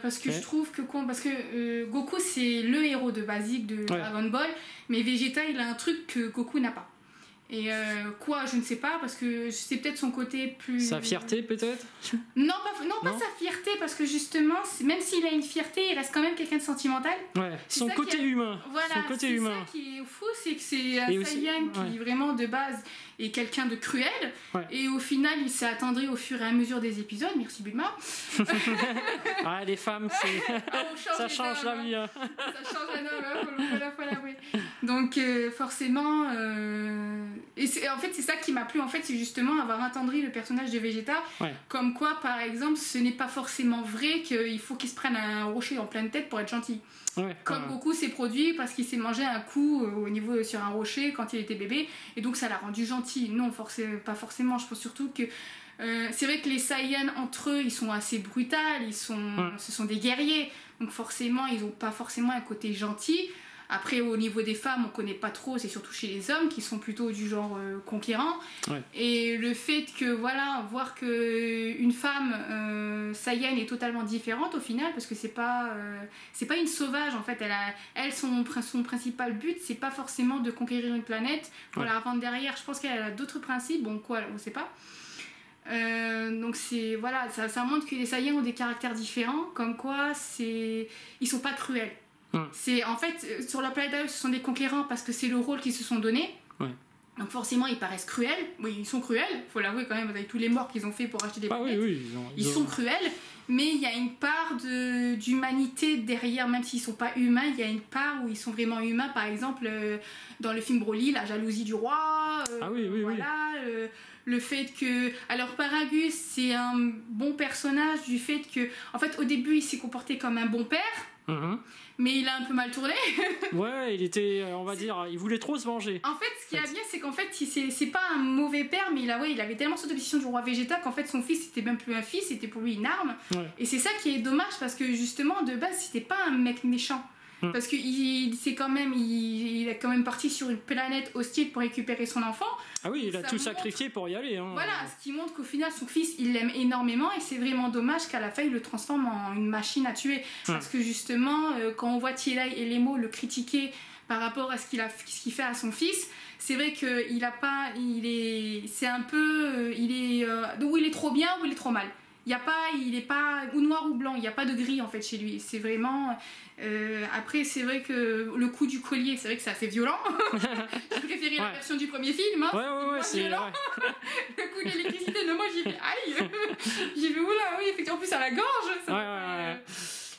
Parce que je trouve que Goku c'est le héros de basique de Dragon Ball, mais Vegeta il a un truc que Goku n'a pas. Et je ne sais pas, parce que c'est peut-être son côté plus... Sa fierté peut-être? Non, pas sa fierté, parce que justement, même s'il a une fierté, il reste quand même quelqu'un de sentimental. Ouais, son côté humain. Voilà, son côté humain. Ça qui est fou, c'est que c'est un Saiyan qui vraiment de base est quelqu'un de cruel, et au final il s'est attendri au fur et à mesure des épisodes. Merci Bulma. Les femmes, ça change la vie. Hein. Ça change la vie, faut l'avouer. Donc forcément, et en fait c'est ça qui m'a plu, en fait, c'est justement avoir attendri le personnage de Vegeta, comme quoi par exemple ce n'est pas forcément vrai qu'il faut qu'il se prenne un rocher en pleine tête pour être gentil. Comme Goku s'est produit parce qu'il s'est mangé un coup au niveau sur un rocher quand il était bébé, et donc ça l'a rendu gentil. Non, pas forcément. Je pense surtout que c'est vrai que les Saiyans entre eux ils sont assez brutals, ce sont des guerriers, donc forcément ils n'ont pas forcément un côté gentil. Après, au niveau des femmes, on connaît pas trop, c'est surtout chez les hommes qui sont plutôt du genre conquérant. Et le fait que, voir qu'une femme Saiyan est totalement différente au final, parce que c'est pas une sauvage en fait. Son principal but, c'est pas forcément de conquérir une planète pour la revendre derrière. Je pense qu'elle a d'autres principes, on sait pas. Donc ça montre que les Saiyans ont des caractères différents, comme quoi ils sont pas cruels. C'est en fait sur la planète Terre, ce sont des conquérants parce que c'est le rôle qu'ils se sont donné. Donc forcément ils paraissent cruels. Oui, ils sont cruels, faut l'avouer quand même, avec tous les morts qu'ils ont fait pour acheter des planètes. Ils sont cruels, mais il y a une part d'humanité derrière, même s'ils sont pas humains, il y a une part où ils sont vraiment humains. Par exemple, dans le film Broly, la jalousie du roi, voilà, le fait que... Alors Paragus, c'est un bon personnage du fait que, en fait, au début, il s'est comporté comme un bon père, mais il a un peu mal tourné. Ouais, il était, on va dire, il voulait trop se venger. En fait, ce qui est bien, c'est qu'en fait, c'est pas un mauvais père, mais il avait tellement cette obsession du roi Vegeta qu'en fait, son fils, c'était même plus un fils, c'était pour lui une arme. Ouais. Et c'est ça qui est dommage, parce que justement, de base, c'était pas un mec méchant. Parce qu'il il est quand même parti sur une planète hostile pour récupérer son enfant. Ah oui, il a tout sacrifié pour y aller. Hein. Voilà, ce qui montre qu'au final, son fils, il l'aime énormément, et c'est vraiment dommage qu'à la fin, il le transforme en une machine à tuer. Parce que justement, quand on voit Tierlai et Lemo le critiquer par rapport à ce qu'il fait à son fils, c'est vrai qu'il a pas... c'est un peu... où il est trop bien, ou il est trop mal. Il est pas ou noir ou blanc, il n'y a pas de gris en fait chez lui. C'est vraiment... après, c'est vrai que le coup du collier, c'est vrai que c'est assez violent. J'ai préféré la version du premier film. Hein, ouais, c'est violent. Le coup de l'électricité, moi j'ai fait aïe. J'ai fait oula, oui, effectivement, en plus à la gorge. Ouais.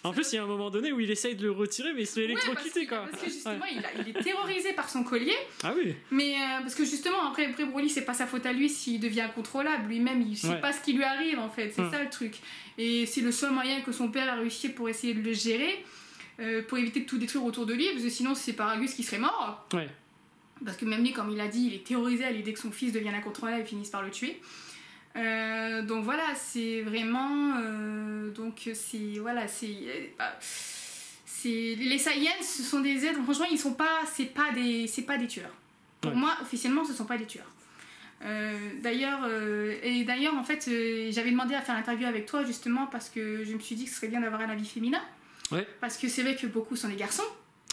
En plus, il y a un moment donné où il essaye de le retirer, mais il se fait électrocuter, quoi. Parce que justement, il est terrorisé par son collier. Ah oui. Mais parce que justement, après Broly, c'est pas sa faute à lui s'il devient incontrôlable. Lui-même, il sait pas ce qui lui arrive, en fait. C'est ça le truc. Et c'est le seul moyen que son père a réussi pour essayer de le gérer, pour éviter de tout détruire autour de lui, parce que sinon, c'est Paragus qui serait mort. Ouais. Parce que même lui, comme il a dit, il est terrorisé à l'idée que son fils devienne incontrôlable et finisse par le tuer. Donc voilà, c'est vraiment les Saiyans, ce sont des êtres, franchement ils sont pas, c'est pas des tueurs. Pour moi officiellement ce sont pas des tueurs. D'ailleurs en fait j'avais demandé à faire l'interview avec toi justement parce que je me suis dit que ce serait bien d'avoir un avis féminin. Ouais. Parce que c'est vrai que beaucoup sont des garçons.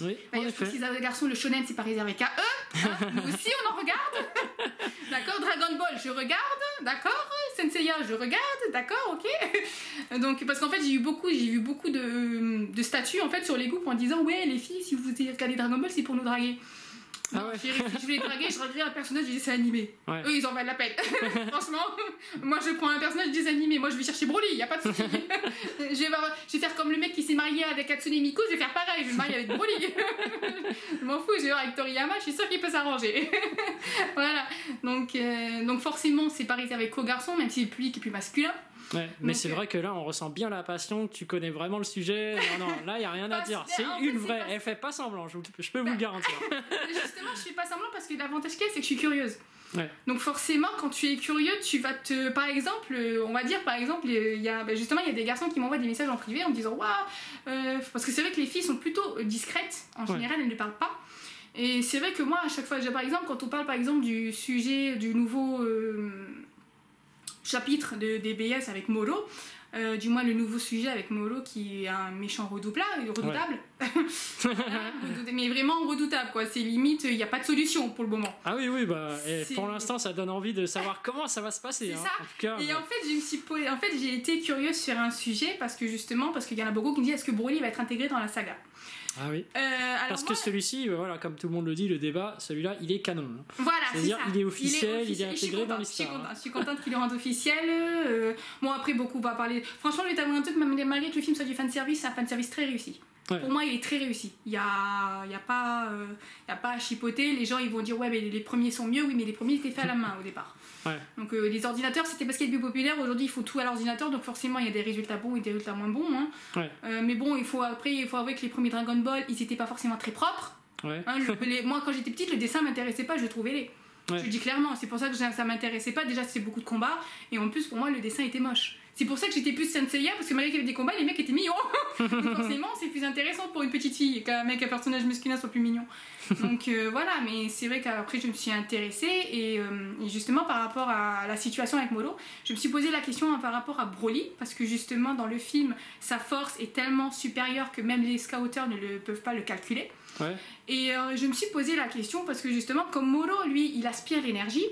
Oui, d'ailleurs, je pense qu'ils avaient des garçons, le shonen c'est pas réservé qu'à eux, hein. Nous aussi on en regarde. D'accord, Dragon Ball je regarde, d'accord, Senseiya je regarde, d'accord, ok. Donc parce qu'en fait j'ai vu beaucoup de statuts en fait sur les groupes en disant ouais les filles si vous regardez Dragon Ball c'est pour nous draguer. Ah ouais. Si je voulais draguer, je regarde un personnage du dessin animé. Ouais. Eux, ils en valent la peine. Franchement, moi je prends un personnage du dessin animé. Moi je vais chercher Broly, y a pas de souci. Je vais faire comme le mec qui s'est marié avec Hatsune Miku, je vais faire pareil, je vais me marier avec Broly. Je m'en fous, je vais voir avec Toriyama, je suis sûre qu'il peut s'arranger. Voilà. Donc forcément, c'est pas réservé qu'aux garçons, même si le public est plus masculin. Ouais, mais c'est vrai que là on ressent bien la passion, tu connais vraiment le sujet. Non, là il n'y a rien à dire. C'est une vraie, elle fait pas semblant, je peux vous le garantir. Justement, je fais pas semblant parce que l'avantage qu'il y a, c'est que je suis curieuse. Ouais. Donc forcément, quand tu es curieux, tu vas te... Par exemple, on va dire, il y a des garçons qui m'envoient des messages en privé en me disant waouh, parce que c'est vrai que les filles sont plutôt discrètes, en général, elles ne parlent pas. Et c'est vrai que moi, à chaque fois, par exemple, quand on parle par exemple du sujet du nouveau... chapitre des BS avec Molo, du moins le nouveau sujet avec Molo qui est un méchant redoutable, mais vraiment redoutable quoi, c'est limite il n'y a pas de solution pour le moment. Ah oui pour l'instant ça donne envie de savoir comment ça va se passer. C'est ça. En tout cas, et en fait j'ai été curieuse sur un sujet parce qu'il y en a beaucoup qui me disent est-ce que Broly va être intégré dans la saga. Ah oui. Parce que celui-ci, voilà, comme tout le monde le dit, le débat, celui-là, il est canon. Voilà, c'est-à-dire, il est officiel, il est intégré dans l'histoire. Je suis contente qu'il le rende officiel. Bon, après, beaucoup va parler. Franchement, je vais t'avouer un truc, malgré que le film soit du fanservice, c'est un fanservice très réussi. Ouais. Pour moi, il est très réussi. Il y a pas à chipoter. Les gens, ils vont dire, ouais, mais les premiers sont mieux. Oui, mais les premiers étaient faits à la main au départ. Ouais. Donc les ordinateurs c'était parce qu'il est plus populaire. Aujourd'hui il faut tout à l'ordinateur, donc forcément il y a des résultats bons et des résultats moins bons hein. Ouais. Mais bon il faut avouer que les premiers Dragon Ball ils étaient pas forcément très propres. Ouais. Hein, moi quand j'étais petite le dessin m'intéressait pas, je le trouvais laid. Ouais. Je le dis clairement, c'est pour ça que ça m'intéressait pas. Déjà c'est beaucoup de combats et en plus pour moi le dessin était moche. C'est pour ça que j'étais plus Senseiya, parce que malgré qu'il y avait des combats, les mecs étaient mignons. Donc forcément, c'est plus intéressant pour une petite fille qu'un mec, un personnage masculin soit plus mignon. Donc voilà, mais c'est vrai qu'après je me suis intéressée et justement par rapport à la situation avec Molo, je me suis posé la question par rapport à Broly, parce que justement dans le film, sa force est tellement supérieure que même les scouters ne peuvent pas le calculer. Ouais. Et je me suis posé la question parce que justement, comme Molo, lui, il aspire l'énergie,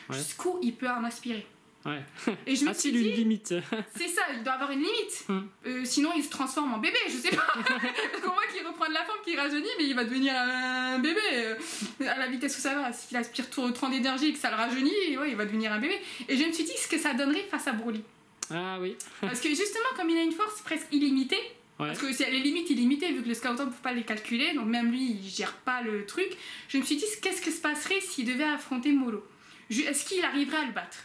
jusqu'où il peut en aspirer. Ouais. Et je me suis dit, une limite. C'est ça, il doit avoir une limite. Sinon, il se transforme en bébé, je sais pas. Parce qu'on voit qu'il reprend de la forme, qu'il rajeunit, mais il va devenir un bébé. À la vitesse où ça va, s'il aspire trop d'énergie et que ça le rajeunit, ouais, il va devenir un bébé. Et je me suis dit ce que ça donnerait face à Broly. Ah oui. Parce que justement, comme il a une force presque illimitée, parce que c'est les limites illimitées vu que le Scoutant ne peut pas les calculer, donc même lui il gère pas le truc. Je me suis dit qu'est-ce qui se passerait s'il devait affronter Molo? Est-ce qu'il arriverait à le battre?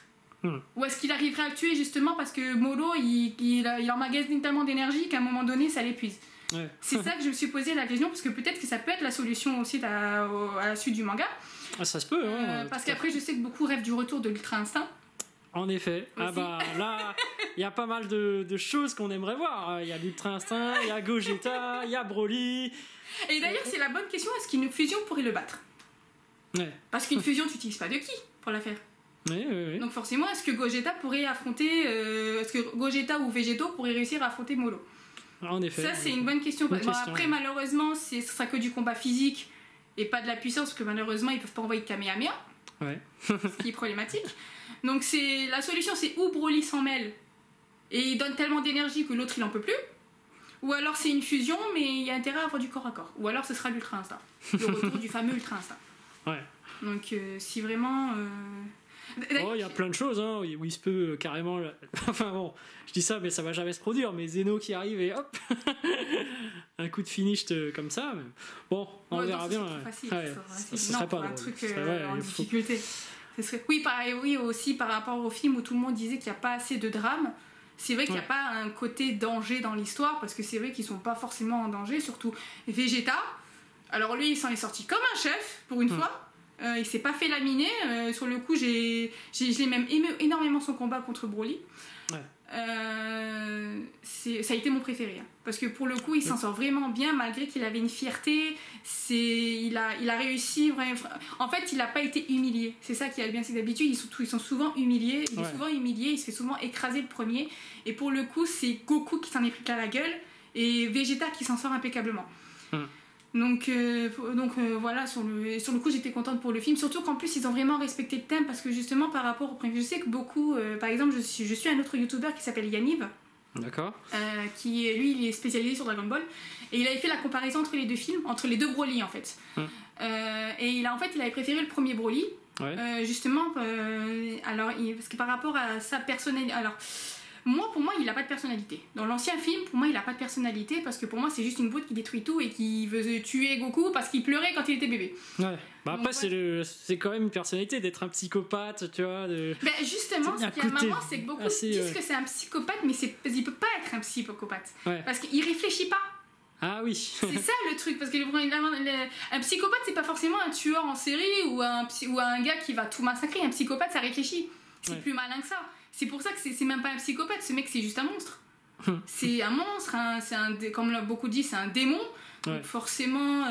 Ou est-ce qu'il arriverait à le tuer justement parce que Molo il emmagasine tellement d'énergie qu'à un moment donné ça l'épuise. C'est ça que je me suis posé la question, parce que peut-être que ça peut être la solution aussi à la suite du manga. Ça se peut, parce qu'après je sais que beaucoup rêvent du retour de l'Ultra Instinct. En effet. Aussi. Ah bah là, il y a pas mal de choses qu'on aimerait voir. Il y a l'Ultra Instinct, il y a Gogeta, il y a Broly. Et d'ailleurs, c'est la bonne question, est-ce qu'une fusion pourrait le battre? Parce qu'une fusion, tu n'utilises pas de ki pour la faire. Donc forcément, est-ce que Gogeta pourrait affronter... est-ce que Gogeta ou Végéto pourraient réussir à affronter Molo? En effet. Ça, c'est une bonne question. Après, malheureusement, ce sera que du combat physique et pas de la puissance, parce que malheureusement, ils peuvent pas envoyer de Kamehameha. Ce qui est problématique. Donc la solution, c'est ou Broly s'en mêle et il donne tellement d'énergie que l'autre il en peut plus, ou alors c'est une fusion mais il y a intérêt à avoir du corps à corps, ou alors ce sera l'Ultra Instinct, le retour du fameux Ultra Instinct. Donc si vraiment il y a plein de choses où il se peut carrément enfin bon, je dis ça mais ça va jamais se produire, mais Zeno qui arrive et hop un coup de finish comme ça, mais bon on verra bien. Facile, ça serait pas drôle. Un truc en difficulté. Oui, aussi par rapport au film où tout le monde disait qu'il n'y a pas assez de drame. C'est vrai qu'il n'y a pas un côté danger dans l'histoire, parce que c'est vrai qu'ils ne sont pas forcément en danger, surtout Vegeta. Alors lui, il s'en est sorti comme un chef, pour une fois. Il s'est pas fait laminer. Sur le coup, j'ai même aimé énormément son combat contre Broly. Ça a été mon préféré, parce que pour le coup il s'en sort vraiment bien, malgré qu'il avait une fierté. Il a réussi vraiment. En fait, il n'a pas été humilié, c'est ça qui est bien, c'est que d'habitude ils sont souvent humiliés. Il est souvent humilié, il se fait souvent écraser le premier, et pour le coup c'est Goku qui s'en est pris plein la gueule et Vegeta qui s'en sort impeccablement. Donc voilà, sur le coup j'étais contente pour le film, surtout qu'en plus ils ont vraiment respecté le thème, parce que justement par rapport au premier, je sais que beaucoup, par exemple je suis un autre youtubeur qui s'appelle Yaniv, qui lui il est spécialisé sur Dragon Ball, et il avait fait la comparaison entre les deux films, entre les deux Broly en fait. Et il avait préféré le premier Broly, justement parce que par rapport à sa personnalité, pour moi, il n'a pas de personnalité. Dans l'ancien film, pour moi, il n'a pas de personnalité, parce que pour moi, c'est juste une brute qui détruit tout et qui veut tuer Goku parce qu'il pleurait quand il était bébé. Après, c'est quand même une personnalité d'être un psychopathe, tu vois. Justement, ce qu'il y a marrant, c'est que beaucoup disent que c'est un psychopathe, mais il peut pas être un psychopathe. Parce qu'il réfléchit pas. Ah oui. C'est ça le truc, parce que un psychopathe, c'est pas forcément un tueur en série ou un gars qui va tout massacrer. Un psychopathe, ça réfléchit. C'est plus malin que ça. C'est pour ça que c'est même pas un psychopathe, ce mec c'est juste un monstre. C'est un monstre, comme beaucoup disent, c'est un démon. Donc forcément,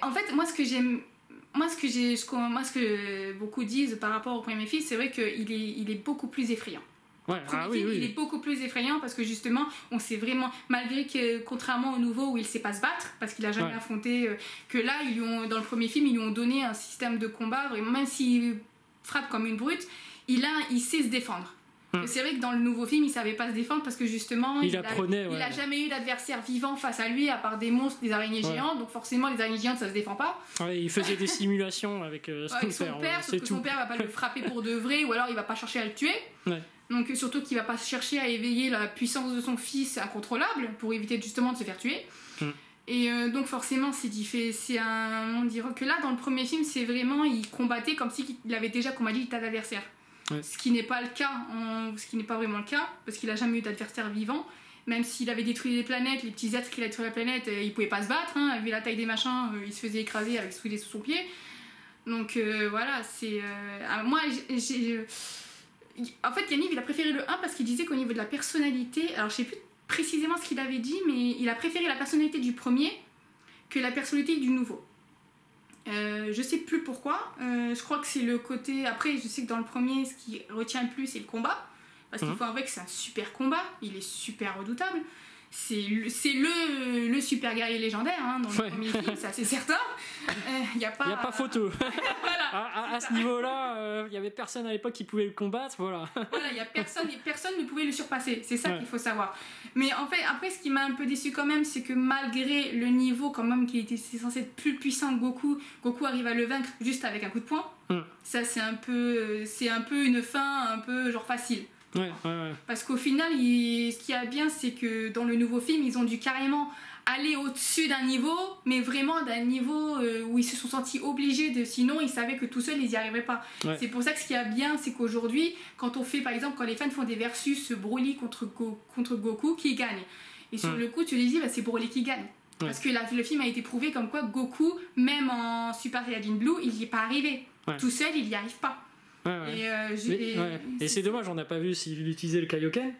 en fait, moi ce que beaucoup disent par rapport au premier film, c'est vrai qu'il est beaucoup plus effrayant. Il est beaucoup plus effrayant, parce que justement on sait vraiment, malgré que contrairement au nouveau où il sait pas se battre parce qu'il a jamais affronté, que là dans le premier film ils lui ont donné un système de combat vraiment, même s'il frappe comme une brute, il sait se défendre. C'est vrai que dans le nouveau film il savait pas se défendre, parce que justement il a jamais eu d'adversaire vivant face à lui à part des monstres, des araignées géantes, donc forcément les araignées géantes ça se défend pas. Il faisait des simulations avec son père, sauf que son père va pas le frapper pour de vrai, ou alors il va pas chercher à le tuer. Donc surtout qu'il va pas chercher à éveiller la puissance de son fils incontrôlable pour éviter justement de se faire tuer. Et donc forcément on dirait que là dans le premier film c'est vraiment, il combattait comme s'il avait déjà combattu des tas d'adversaires. Ce qui n'est pas le cas, ce qui n'est pas vraiment le cas, parce qu'il a jamais eu d'adversaire vivant. Même s'il avait détruit les planètes, les petits êtres qu'il a détruit la planète, il pouvait pas se battre, vu la taille des machins, il se faisait écraser avec ce qu'il est sous son pied. Donc voilà, c'est moi en fait Yaniv il a préféré le 1 parce qu'il disait qu'au niveau de la personnalité, alors je sais plus précisément ce qu'il avait dit, mais il a préféré la personnalité du premier que la personnalité du nouveau. Je sais plus pourquoi, je crois que c'est le côté, après je sais que dans le premier ce qui retient le plus c'est le combat, parce qu'il faut avouer que c'est un super combat, il est super redoutable, c'est le super guerrier légendaire hein, dans le premier film, ça c'est certain. Il n'y a pas photo. Voilà, à ce niveau-là, il y avait personne à l'époque qui pouvait le combattre, voilà. Voilà, il y a personne ne pouvait le surpasser, c'est ça qu'il faut savoir. Mais en fait, après, ce qui m'a un peu déçu quand même, c'est que malgré le niveau quand même qui était censé être plus puissant que Goku arrive à le vaincre juste avec un coup de poing. Ça, c'est un peu une fin un peu genre facile. Ouais. Parce qu'au final, ce qu'il y a bien, c'est que dans le nouveau film, ils ont dû carrément aller au-dessus d'un niveau, mais vraiment d'un niveau où ils se sont sentis obligés sinon ils savaient que tout seuls ils n'y arriveraient pas. C'est pour ça que ce qu'il y a bien, c'est qu'aujourd'hui, quand on fait par exemple, quand les fans font des versus Broly contre Goku, qui gagne. Et sur le coup, tu les dis, c'est Broly qui gagne. Parce que le film a été prouvé comme quoi Goku, même en Super Saiyajin Blue, il n'y est pas arrivé. Tout seul, il n'y arrive pas. Et c'est dommage, on n'a pas vu s'il utilisait le Kaioken.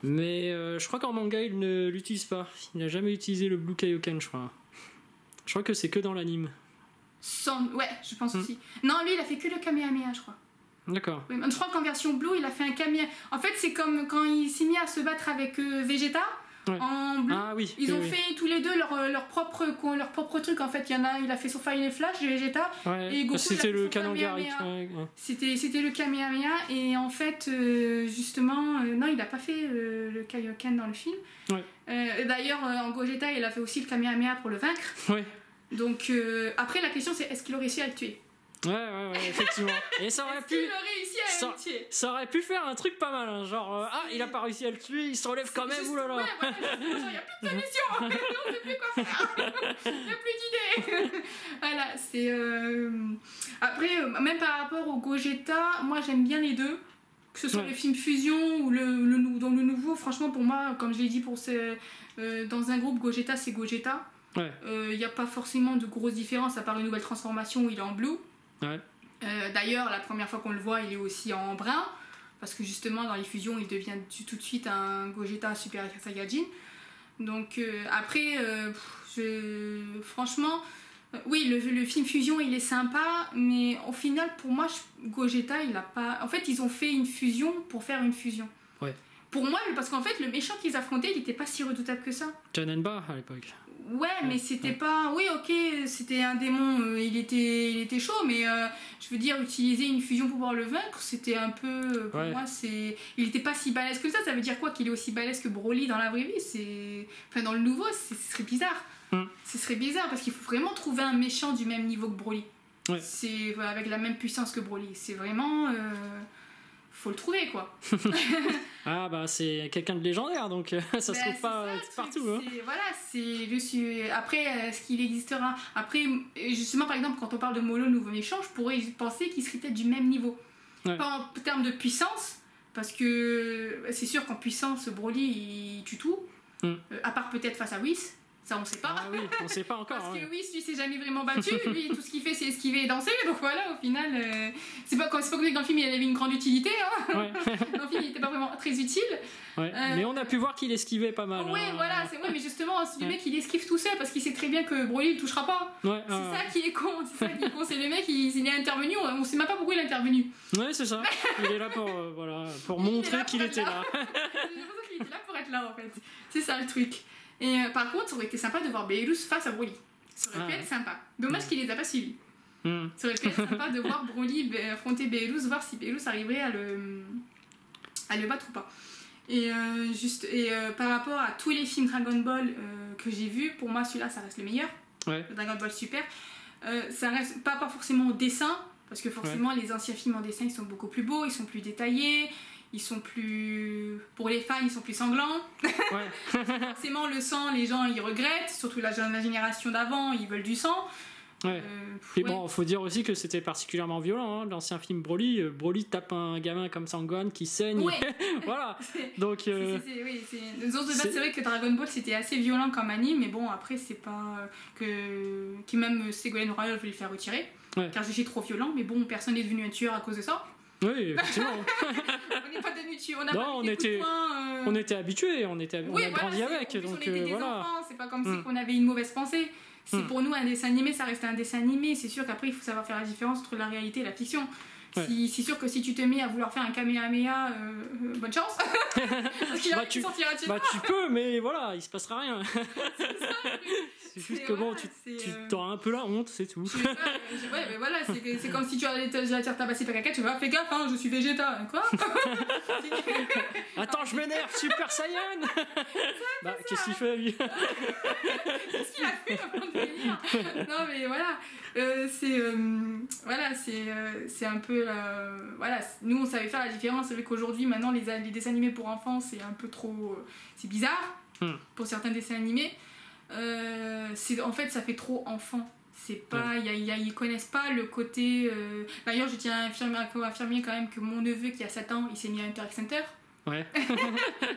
Mais je crois qu'en manga, il ne l'utilise pas. Il n'a jamais utilisé le Blue Kaioken, je crois. Je crois que c'est que dans l'anime. Ouais, je pense aussi. Non, lui, il a fait que le Kamehameha, je crois. D'accord. Oui, je crois qu'en version Blue, il a fait un Kamehameha. En fait, c'est comme quand il s'est mis à se battre avec Vegeta. En bleu, ils ont fait tous les deux leur propre truc. En fait, il a fait son Final Flash de Vegeta et Goku c'était le canon Garrick. C'était le Kamehameha et en fait justement non, il a pas fait le Kaioken dans le film. D'ailleurs en Gogeta, il a fait aussi le Kamehameha pour le vaincre. Donc après la question c'est est-ce qu'il aurait réussi à le tuer? Ouais, effectivement. Et ça aurait pu. Ça aurait pu faire un truc pas mal, hein, genre il a pas réussi à le tuer, il se relève quand même, oulala. Ouais, il n'y a plus de solution, on sait plus quoi faire, il n'y a plus d'idées. Voilà, c'est. Après, même par rapport au Gogeta, moi j'aime bien les deux. Que ce soit le film Fusion ou dans le nouveau, franchement pour moi, comme je l'ai dit dans un groupe Gogeta, c'est Gogeta. Il n'y a pas forcément de grosses différences à part une nouvelle transformation où il est en blue. D'ailleurs, la première fois qu'on le voit, il est aussi en brun, parce que justement dans les fusions, il devient tout de suite un Gogeta Super Saiyajin. Donc après, franchement, oui, le film Fusion, il est sympa, mais au final, pour moi, Gogeta, il a pas. En fait, ils ont fait une fusion pour faire une fusion. Pour moi, parce qu'en fait, le méchant qu'ils affrontaient, il n'était pas si redoutable que ça. Janenba à l'époque. Ouais, mais c'était pas. Oui, ok, c'était un démon, il était chaud, mais je veux dire, utiliser une fusion pour pouvoir le vaincre, c'était un peu. Pour moi, c'est. Il était pas si balèze que ça. Ça veut dire quoi? Qu'il est aussi balèze que Broly dans la vraie vie? Enfin, dans le nouveau, ce serait bizarre. Ce serait bizarre parce qu'il faut vraiment trouver un méchant du même niveau que Broly. C'est avec la même puissance que Broly. C'est vraiment. Faut le trouver quoi. C'est quelqu'un de légendaire donc ça se trouve pas partout. Après est-ce qu'il existera après justement par exemple quand on parle de Molo nouveau méchant, je pourrais penser qu'il serait peut-être du même niveau. Pas en termes de puissance parce que c'est sûr qu'en puissance Broly il tue tout à part peut-être face à Whis. Ça, on sait pas. On sait pas encore. Parce que lui s'est jamais vraiment battu. Lui, tout ce qu'il fait, c'est esquiver et danser. Donc voilà, au final, c'est pas comme que dans le film, il avait une grande utilité. Dans le film, il était pas vraiment très utile. Mais on a pu voir qu'il esquivait pas mal. Voilà, c'est vrai. Mais justement, le mec, il esquive tout seul parce qu'il sait très bien que Broly, il le touchera pas. C'est ça qui est con. C'est le mec, il est intervenu. On sait même pas pourquoi il est intervenu. Ouais, c'est ça. Il est là pour montrer qu'il était là. C'est pour ça qu'il était là pour être là, en fait. C'est ça le truc. Et par contre, ça aurait été sympa de voir Beerus face à Broly. Ça aurait pu être sympa. Dommage qu'il les a pas suivis. Ça aurait pu être sympa de voir Broly affronter Beerus, voir si Beerus arriverait à le battre ou pas. Et par rapport à tous les films Dragon Ball que j'ai vus, pour moi celui-là ça reste le meilleur. Le Dragon Ball Super. Ça reste pas forcément au dessin, parce que forcément les anciens films en dessin ils sont beaucoup plus beaux, ils sont plus détaillés. Ils sont plus... Pour les fans, ils sont plus sanglants. Forcément, le sang, les gens, ils regrettent. Surtout la génération d'avant, ils veulent du sang. Et bon, faut dire aussi que c'était particulièrement violent. L'ancien film Broly. Broly tape un gamin comme Sangohan qui saigne. Voilà. Donc... C'est vrai que Dragon Ball, c'était assez violent comme anime. Mais bon, après, c'est pas... que même Ségolène Royal voulait le faire retirer. Car jugé trop violent. Mais bon, personne n'est devenu un tueur à cause de ça. Oui, effectivement. On n'est pas devenu tueurs, on était habitués, on a grandi avec. Donc, on était des enfants, c'est pas comme si on avait une mauvaise pensée. Pour nous, un dessin animé, ça reste un dessin animé. C'est sûr qu'après, il faut savoir faire la différence entre la réalité et la fiction. Ouais. C'est sûr que si tu te mets à vouloir faire un Kamehameha, bonne chance. Parce qu'il tu sortira de chez toi. tu peux, mais voilà, il se passera rien. C'est juste que bon, tu t'auras un peu la honte, c'est tout. Ouais, mais voilà, c'est comme si tu allais te faire tabasser par quelqu'un, tu vas fais gaffe, hein, je suis végéta. Quoi? Attends, je m'énerve, Super Saiyan. Bah, qu'est-ce qu'il fait, lui? Qu'est-ce qu'il a fait avant de venir? Non, mais voilà, c'est un peu voilà, nous on savait faire la différence. C'est vrai qu'aujourd'hui, maintenant, les dessins animés pour enfants, c'est un peu trop, c'est bizarre pour certains dessins animés. En fait, ça fait trop enfant. C'est pas, ils connaissent pas le côté. D'ailleurs, je tiens à affirmer quand même que mon neveu qui a 7 ans, il s'est mis à Hunter x Hunter. Ouais.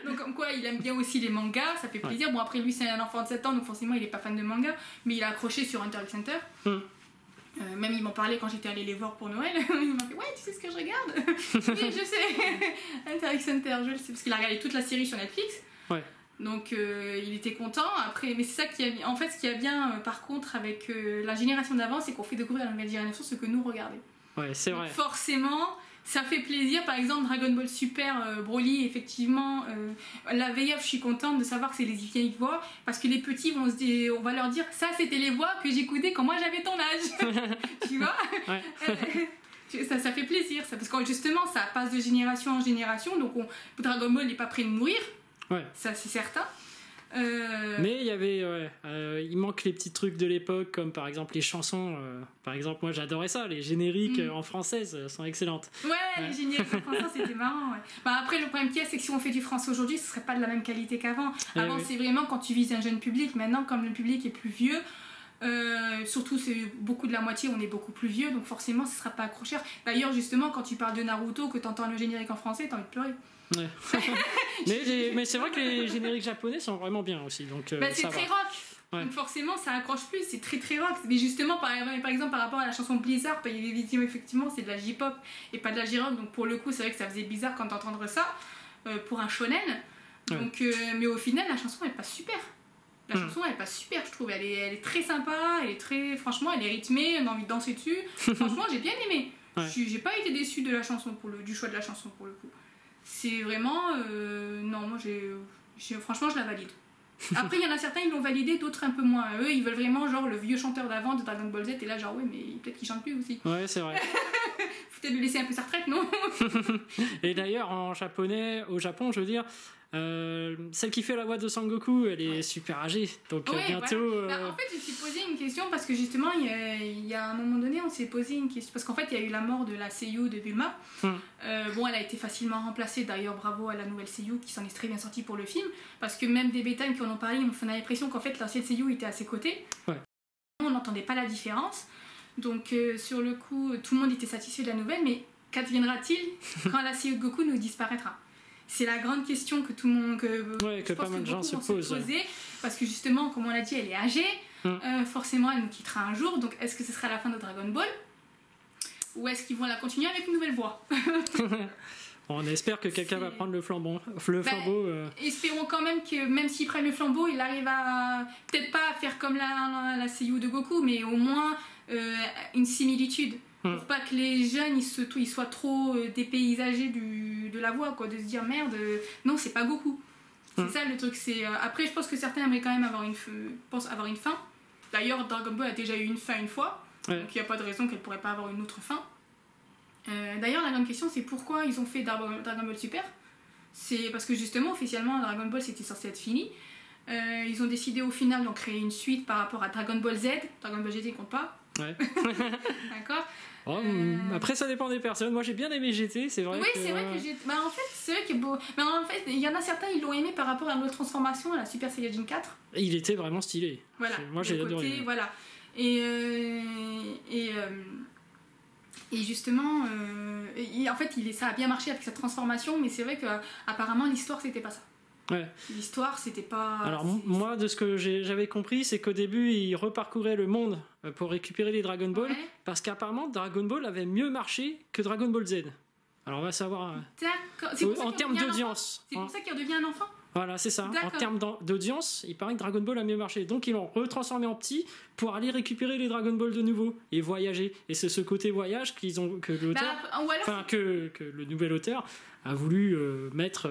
Donc comme quoi il aime bien aussi les mangas, ça fait plaisir. Bon, après lui c'est un enfant de 7 ans, donc forcément il est pas fan de manga, mais il a accroché sur Hunter x Hunter. Même il m'en parlait quand j'étais allée les voir pour Noël. Il m'a fait ouais, tu sais ce que je regarde? Oui, je sais. Hunter x Hunter, je le sais, parce qu'il a regardé toute la série sur Netflix. Ouais. Donc il était content. Après, mais c'est ça qui a en fait, ce qui a bien par contre avec la génération d'avant, c'est qu'on fait découvrir à la nouvelle génération ce que nous regardait. Ouais, c'est vrai. Donc, forcément, ça fait plaisir. Par exemple, Dragon Ball Super, Broly, effectivement, la VF, je suis contente de savoir que c'est les vieilles voix, parce que les petits on va leur dire ça, c'était les voix que j'écoutais quand moi j'avais ton âge. Tu vois? Ouais. Ça fait plaisir, ça, parce que justement, ça passe de génération en génération. Donc, Dragon Ball n'est pas prêt de mourir. Ouais. Ça, c'est certain. Mais il y avait, il manque les petits trucs de l'époque, comme par exemple les chansons. Par exemple, moi j'adorais ça, les génériques en française sont excellentes. Ouais, les génériques en français c'était marrant. Ouais. Bah, après, le problème qu'il y a, c'est que si on fait du français aujourd'hui, ce serait pas de la même qualité qu'avant. Avant, c'est vraiment quand tu vises un jeune public. Maintenant, comme le public est plus vieux, surtout c'est beaucoup de la moitié, on est beaucoup plus vieux, donc forcément ce sera pas accrocheur. D'ailleurs, justement, quand tu parles de Naruto, que tu entends le générique en français, t'as envie de pleurer. Ouais. mais c'est vrai que les génériques japonais sont vraiment bien aussi, donc c'est très rock. Ouais. Donc forcément ça accroche plus, c'est très très rock. Mais justement par exemple par rapport à la chanson Blizzard, effectivement c'est de la J-pop et pas de la J-rock, donc pour le coup c'est vrai que ça faisait bizarre quand t'entendrais ça pour un shonen. Donc mais au final la chanson elle est pas super. La chanson elle est pas super, je trouve. Elle est très sympa, franchement elle est rythmée, on a envie de danser dessus. Franchement j'ai bien aimé. Ouais. J'ai pas été déçue de la chanson du choix de la chanson pour le coup. C'est vraiment non, moi franchement je la valide. Après il y en a certains ils l'ont validé, d'autres un peu moins. Eux ils veulent vraiment genre le vieux chanteur d'avant de Dragon Ball Z, et là genre ouais, mais peut-être qu'il chante plus aussi. Ouais, c'est vrai. Faut peut-être lui laisser un peu sa retraite, non? Et d'ailleurs en japonais, au Japon je veux dire, celle qui fait la voix de Sangoku, elle est super âgée, donc bientôt. Voilà. En fait, je me suis posé une question parce que justement, il y a un moment donné, on s'est posé une question parce qu'en fait, il y a eu la mort de la seiyuu de Bulma. Bon, elle a été facilement remplacée. D'ailleurs, bravo à la nouvelle seiyuu qui s'en est très bien sortie pour le film, parce que même des bêtises qui en ont parlé, on a l'impression qu'en fait, l'ancienne seiyuu était à ses côtés. Ouais. On n'entendait pas la différence. Donc, sur le coup, tout le monde était satisfait de la nouvelle, mais qu'adviendra-t-il quand la seiyuu de Goku nous disparaîtra? C'est la grande question que tout le monde, que pas mal de gens se posent. Parce que justement, comme on l'a dit, elle est âgée. Forcément, elle nous quittera un jour. Donc, est-ce que ce sera la fin de Dragon Ball? Ou est-ce qu'ils vont la continuer avec une nouvelle voix? On espère que quelqu'un va prendre le flambeau. Espérons quand même que, même s'il prennent le flambeau, il arrive à, peut-être pas à faire comme la seiyuu de Goku, mais au moins une similitude. Pour pas que les jeunes ils soient trop dépaysagés de la voix, quoi, de se dire merde, non, c'est pas Goku. C'est ça le truc. Après, je pense que certains aimeraient quand même avoir une fin. D'ailleurs, Dragon Ball a déjà eu une fin une fois, donc il n'y a pas de raison qu'elle pourrait pas avoir une autre fin. D'ailleurs, la grande question, c'est pourquoi ils ont fait Dragon Ball Super. C'est parce que justement, officiellement, Dragon Ball c'était censé être fini. Ils ont décidé au final d'en créer une suite par rapport à Dragon Ball Z. Dragon Ball GT compte pas. Ouais. D'accord. Après ça dépend des personnes. Moi j'ai bien aimé GT, c'est vrai. Oui, c'est vrai que j'ai. En fait, c'est vrai qu'il est beau. Mais en fait, il y en a certains ils l'ont aimé par rapport à notre transformation à la Super Saiyajin 4. Il était vraiment stylé. Voilà. Moi j'ai adoré. Voilà. Et justement, en fait, ça a bien marché avec sa transformation, mais c'est vrai que apparemment l'histoire c'était pas ça. Ouais. L'histoire c'était pas. Alors moi de ce que j'avais compris, c'est qu'au début il reparcourait le monde pour récupérer les Dragon Ball, parce qu'apparemment Dragon Ball avait mieux marché que Dragon Ball Z. Alors on va savoir D'accord. en termes d'audience. C'est pour ça qu'il redevient un enfant. Voilà, c'est ça. En D'accord. termes d'audience, il paraît que Dragon Ball a mieux marché. Donc ils l'ont retransformé en petit pour aller récupérer les Dragon Ball de nouveau et voyager. Et c'est ce côté voyage que l'auteur, Ou alors, enfin que le nouvel auteur a voulu mettre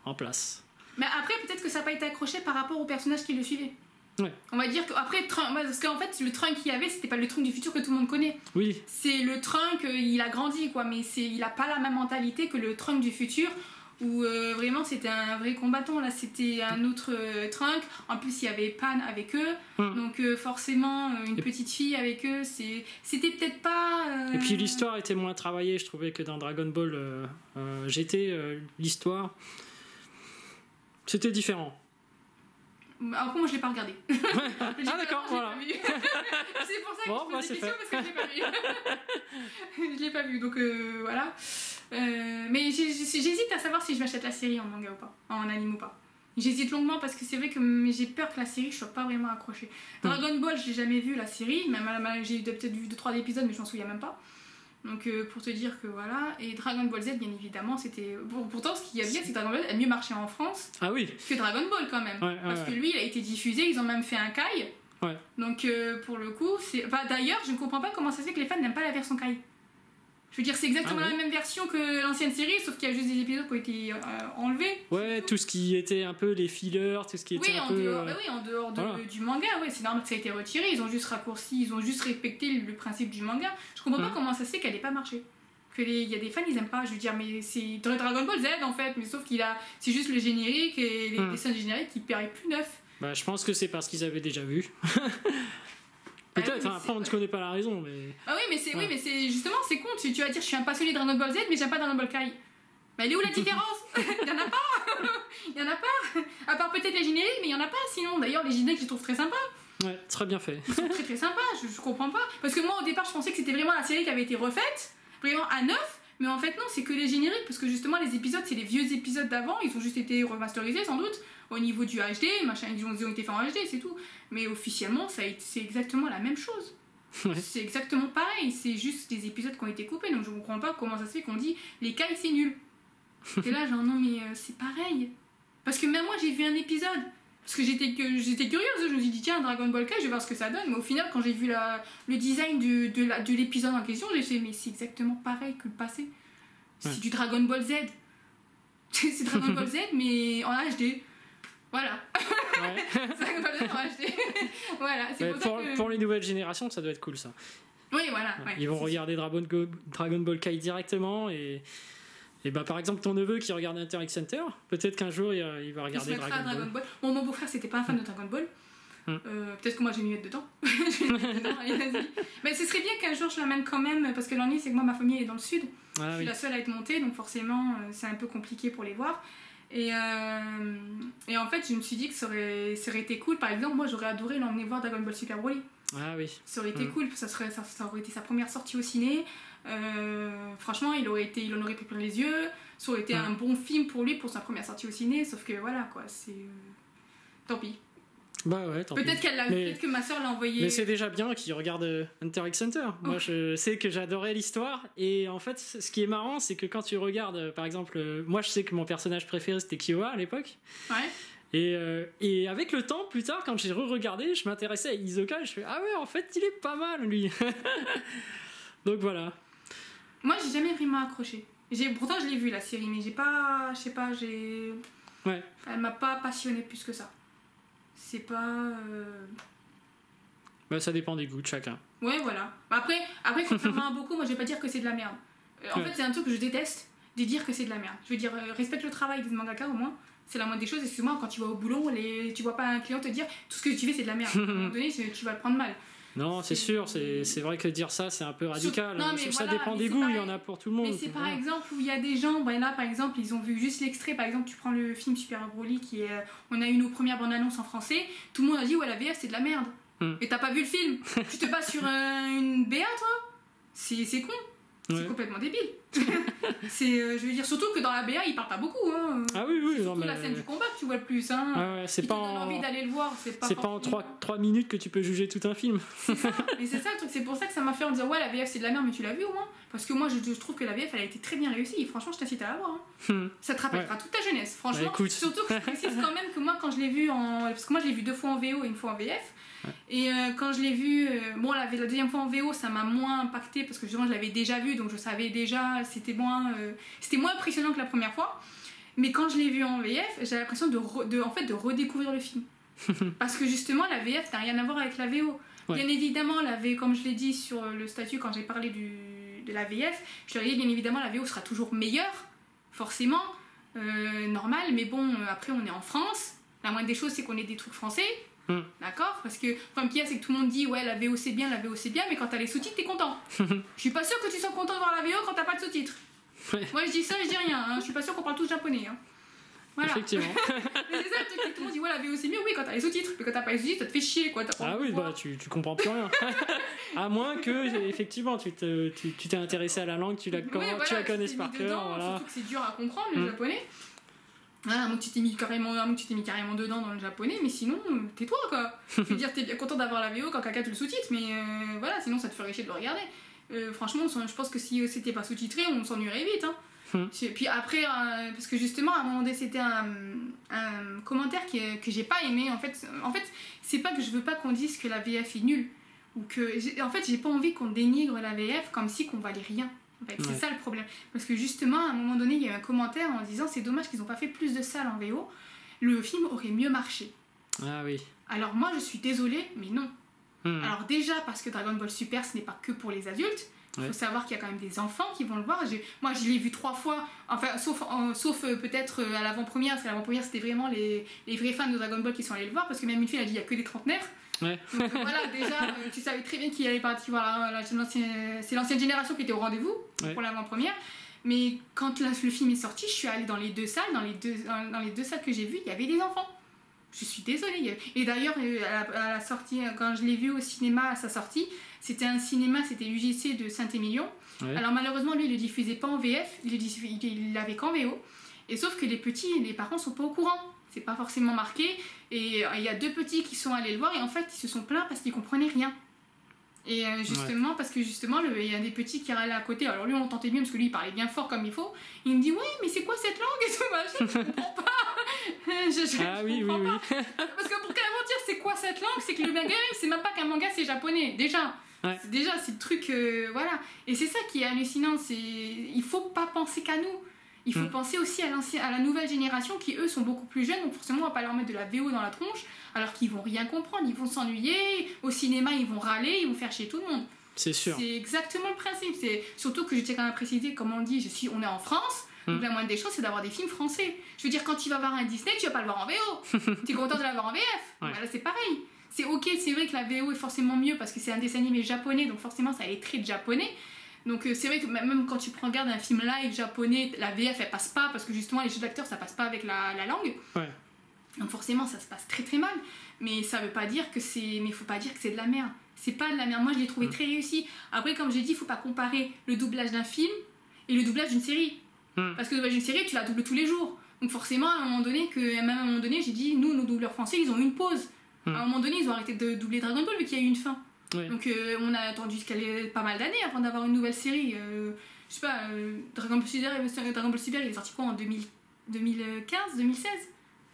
en place. mais après, peut-être que ça n'a pas été accroché par rapport au personnage qui le suivait. Ouais. On va dire qu'après, parce qu'en fait, le Trunks qu'il y avait, c'était pas le Trunks du futur que tout le monde connaît. Oui. C'est le Trunks, il a grandi, quoi, mais il a pas la même mentalité que le Trunks du futur, où vraiment c'était un vrai combattant. Là, c'était un autre Trunks. En plus, il y avait Pan avec eux, donc forcément, une petite fille avec eux, c'était peut-être pas. Et puis l'histoire était moins travaillée, je trouvais, que dans Dragon Ball GT, l'histoire. C'était différent. Après, moi, je l'ai pas regardé. Ah, d'accord, voilà. C'est pour ça que Bon, je pose des questions, parce que je l'ai pas vu. Je l'ai pas vu, donc voilà. Mais j'hésite à savoir si je m'achète la série en manga ou pas, en anime ou pas. J'hésite longuement parce que c'est vrai que j'ai peur que la série, je sois pas vraiment accrochée. Dragon Ball, je l'ai jamais vu la série, même j'ai peut-être vu 2-3 épisodes, mais je m'en souviens même pas. Donc pour te dire que voilà. Et Dragon Ball Z, bien évidemment, c'était. Pourtant, ce qu'il y a bien, c'est que Dragon Ball a mieux marché en France que Dragon Ball quand même. Parce que lui, il a été diffusé, ils ont même fait un Kai. Ouais. Donc pour le coup, c'est. Enfin, d'ailleurs, je ne comprends pas comment ça se fait que les fans n'aiment pas la version Kai. Je veux dire, c'est exactement la même version que l'ancienne série, sauf qu'il y a juste des épisodes qui ont été enlevés. Ouais, tout ce qui était un peu les fillers, tout ce qui était un peu... en dehors du manga, c'est normal que ça a été retiré, ils ont juste raccourci, ils ont juste respecté le principe du manga. Je comprends pas comment ça se fait qu'elle n'ait pas marché. Il y a des fans, ils aiment pas, je veux dire, mais c'est Dragon Ball Z en fait, mais sauf c'est juste le générique et les dessins du générique qui paraissent plus neufs. Bah, je pense que c'est parce qu'ils avaient déjà vu. Peut-être, après on ne connaît pas la raison, mais... Ah oui, mais c'est justement, c'est con, tu vas dire je suis un passionné de Dragon Ball Z, mais j'aime pas Dragon Ball Kai. Mais elle est où la différence? Il y en a pas. Il y en a pas. À part peut-être les génériques, mais il y en a pas sinon. D'ailleurs, les génériques, je les trouve très sympas. Ouais, très bien fait. Ils sont très très sympas, je comprends pas. Parce que moi, au départ, je pensais que c'était vraiment la série qui avait été refaite, vraiment à neuf. Mais en fait, non, c'est que les génériques, parce que justement, les épisodes, c'est les vieux épisodes d'avant, ils ont juste été remasterisés sans doute, au niveau du HD, machin, ils ont été faits en HD, c'est tout. Mais officiellement, c'est exactement la même chose. Ouais. C'est exactement pareil, c'est juste des épisodes qui ont été coupés, donc je comprends pas comment ça se fait qu'on dit les Kai c'est nul. Et là, genre, non, mais c'est pareil. Parce que même moi, j'ai vu un épisode, parce que j'étais curieuse, je me suis dit, tiens, Dragon Ball Kai, je vais voir ce que ça donne, mais au final, quand j'ai vu le design de l'épisode en question, j'ai fait, mais c'est exactement pareil que le passé. C'est du Dragon Ball Z. C'est Dragon Ball Z, mais en HD. Voilà. Ouais. Dragon Ball Z en HD. Voilà, c'est pour les nouvelles générations, ça doit être cool, ça. Oui, voilà. Ouais, ils vont regarder Dragon Ball Kai directement et bah, par exemple, ton neveu qui regarde Hunter x Hunter, peut-être qu'un jour il va regarder Dragon Ball. Bon, mon beau-frère, c'était pas un fan de Dragon Ball. Peut-être que moi, je vais m'y mettre dedans. Mais ce serait bien qu'un jour je l'amène quand même, parce que l'ennui, c'est que moi, ma famille est dans le sud. Je suis la seule à être montée, donc forcément, c'est un peu compliqué pour les voir. Et en fait, je me suis dit que ça aurait été cool. Par exemple, moi, j'aurais adoré l'emmener voir Dragon Ball Super Broly. Ah oui. Ça aurait été cool, ça aurait été sa première sortie au ciné. Franchement, il en aurait pris plein les yeux. Ça aurait été un bon film pour lui pour sa première sortie au ciné. Sauf que voilà, quoi, c'est. Tant pis. Bah ouais, tant pis. Peut-être que ma soeur l'a envoyé. Mais c'est déjà bien qu'il regarde Hunter x Hunter. Moi, je sais que j'adorais l'histoire. Et en fait, ce qui est marrant, c'est que quand tu regardes, par exemple, moi, je sais que mon personnage préféré, c'était Kyowa à l'époque. Ouais. Et avec le temps, plus tard, quand j'ai re-regardé, je m'intéressais à Hisoka et je fais, ah ouais, en fait, il est pas mal, lui. Donc voilà. Moi, j'ai jamais vraiment accroché. Pourtant, je l'ai vu, la série, mais j'ai pas... Je sais pas, Ouais. Elle m'a pas passionné plus que ça. C'est pas... Bah, ça dépend des goûts de chacun. Ouais, voilà. Après contrairement à beaucoup, moi, je vais pas dire que c'est de la merde. En fait, c'est un truc que je déteste, de dire que c'est de la merde. Je veux dire, respecte le travail des mangaka, au moins. C'est la moindre des choses. Excuse-moi, quand tu vas au boulot, tu vois pas un client te dire tout ce que tu fais, c'est de la merde. À un moment donné, tu vas le prendre mal. Non, c'est sûr, c'est vrai que dire ça, c'est un peu radical. Non, mais ça dépend des goûts, il y en a pour tout le monde. Mais c'est par exemple où il y a des gens, ben là par exemple, ils ont vu juste l'extrait, par exemple, tu prends le film Super Broly, on a eu nos premières bandes annonces en français, tout le monde a dit, ouais, la VF c'est de la merde. Et t'as pas vu le film. Tu te bases sur une BA, toi? C'est con. C'est complètement débile. Je veux dire, surtout que dans la BA, il parle pas beaucoup. Hein. Ah oui, c'est non, surtout la scène du combat que tu vois le plus. Hein. Ouais, c'est pas te donne envie d'aller le voir. C'est pas en 3 minutes que tu peux juger tout un film. C'est ça, et c'est ça le truc. C'est pour ça que ça m'a fait en dire ouais, la VF c'est de la merde, mais tu l'as vu au moins. Parce que moi, je trouve que la VF elle a été très bien réussie. Et franchement, je t'incite à la voir. Hein. Ça te rappellera toute ta jeunesse, franchement. Bah, surtout que je précise quand même que moi, quand je l'ai vu parce que moi, je l'ai vu 2 fois en VO et 1 fois en VF. Et quand je l'ai vu, la deuxième fois en VO, ça m'a moins impacté parce que justement, je l'avais déjà vu, donc je savais déjà, c'était moins impressionnant que la première fois. Mais quand je l'ai vu en VF, j'ai l'impression de redécouvrir le film. Parce que justement, la VF n'a rien à voir avec la VO. Bien évidemment, comme je l'ai dit sur le statut quand j'ai parlé de la VF, je leur ai dit bien évidemment la VO sera toujours meilleure, forcément, normal, mais bon, après on est en France, la moindre des choses c'est qu'on ait des trucs français, d'accord? Parce que le problème qu'il y a c'est que tout le monde dit ouais la VO c'est bien, mais quand t'as les sous-titres t'es content. Je suis pas sûre que tu sois content de voir la VO quand t'as pas de sous-titres. Moi je dis ça, je dis rien, hein. Je suis pas sûre qu'on parle tous japonais. Hein. Voilà. Effectivement. Mais c'est ça le truc, tout le monde dit ouais la VO c'est mieux, oui quand t'as les sous-titres, mais quand t'as pas les sous-titres ça te fait chier quoi. Ah oui, bah tu comprends plus rien. À moins que effectivement tu t'es intéressé à la langue, tu la connaisses par cœur. Voilà. Surtout que c'est dur à comprendre le japonais. À moins que tu t'es mis carrément dedans dans le japonais, mais sinon tais-toi quoi. Je veux dire t'es bien content d'avoir la VO quand quelqu'un te le sous-titre, mais voilà, sinon ça te ferait chier de le regarder. Franchement je pense que si c'était pas sous-titré on s'ennuierait vite. Hein. Puis après, parce que justement, à un moment donné, c'était un commentaire que j'ai pas aimé. En fait, c'est pas que je veux pas qu'on dise que la VF est nulle. Ou en fait, j'ai pas envie qu'on dénigre la VF comme si qu'on valait rien. En fait, c'est ça le problème. Parce que justement, à un moment donné, il y a eu un commentaire en disant c'est dommage qu'ils ont pas fait plus de salles en VO. Le film aurait mieux marché. Ah oui. Alors moi, je suis désolée, mais non. Alors déjà, parce que Dragon Ball Super, ce n'est pas que pour les adultes. Il faut savoir qu'il y a quand même des enfants qui vont le voir. Moi, je l'ai vu 3 fois, enfin, sauf peut-être à l'avant-première, parce que l'avant-première, c'était vraiment les vrais fans de Dragon Ball qui sont allés le voir, parce que même une fille a dit il n'y a que des trentenaires. Ouais. Donc voilà, déjà, tu savais très bien qu'il allait partir. Voilà, c'est l'ancienne génération qui était au rendez-vous pour l'avant-première. Mais quand le film est sorti, je suis allée dans les 2 salles. Dans les deux salles que j'ai vues, il y avait des enfants. Je suis désolée. Et d'ailleurs, à la sortie, quand je l'ai vu au cinéma à sa sortie, c'était un cinéma, c'était UGC de Saint-Émilion. Ouais. Alors malheureusement, lui, il le diffusait pas en VF, il l'avait qu'en VO. Et sauf que les parents sont pas au courant. C'est pas forcément marqué. Et il y a 2 petits qui sont allés le voir et en fait, ils se sont plaints parce qu'ils comprenaient rien. Et justement, parce que justement, il y a des petits qui râlaient à côté. Alors lui, on l'entendait bien parce que lui, il parlait bien fort comme il faut. Il me dit, ouais, mais c'est quoi cette langue et tout machin, je comprends pas. Je comprends pas. Parce que pour carrément dire c'est quoi cette langue, c'est que le manga, c'est même pas qu'un manga, c'est japonais. Déjà. Ouais. C'est le truc, voilà. Et c'est ça qui est hallucinant. Il faut pas penser qu'à nous. Il faut penser aussi à la nouvelle génération qui, eux, sont beaucoup plus jeunes. Donc forcément, on va pas leur mettre de la VO dans la tronche alors qu'ils vont rien comprendre. Ils vont s'ennuyer. Au cinéma, ils vont râler. Ils vont faire chier tout le monde. C'est sûr. C'est exactement le principe. Surtout que je tiens quand même à préciser, comme on le dit, on est en France. Donc la moindre des choses, c'est d'avoir des films français. Je veux dire, quand tu vas voir un Disney, tu vas pas le voir en VO. Tu es content de l'avoir en VF. Ouais. Voilà, c'est pareil. C'est ok, c'est vrai que la VO est forcément mieux parce que c'est un dessin animé japonais, donc forcément ça a les traits de japonais. Donc c'est vrai que même quand tu regardes un film live japonais, la VF elle passe pas parce que justement les jeux d'acteurs ça passe pas avec la langue. Ouais. Donc forcément ça se passe très très mal. Mais ça veut pas dire que faut pas dire que c'est de la merde. C'est pas de la merde. Moi je l'ai trouvé très réussi. Après comme j'ai dit, il faut pas comparer le doublage d'un film et le doublage d'une série. Parce que le doublage d'une série tu la doubles tous les jours. Donc forcément à un moment donné j'ai dit nous nos doubleurs français ils ont eu une pause. À un moment donné, ils ont arrêté de doubler Dragon Ball vu qu'il y a eu une fin. Ouais. Donc on a attendu pas mal d'années avant d'avoir une nouvelle série. Je sais pas, Dragon Ball Super, il est sorti quoi en 2015, 2016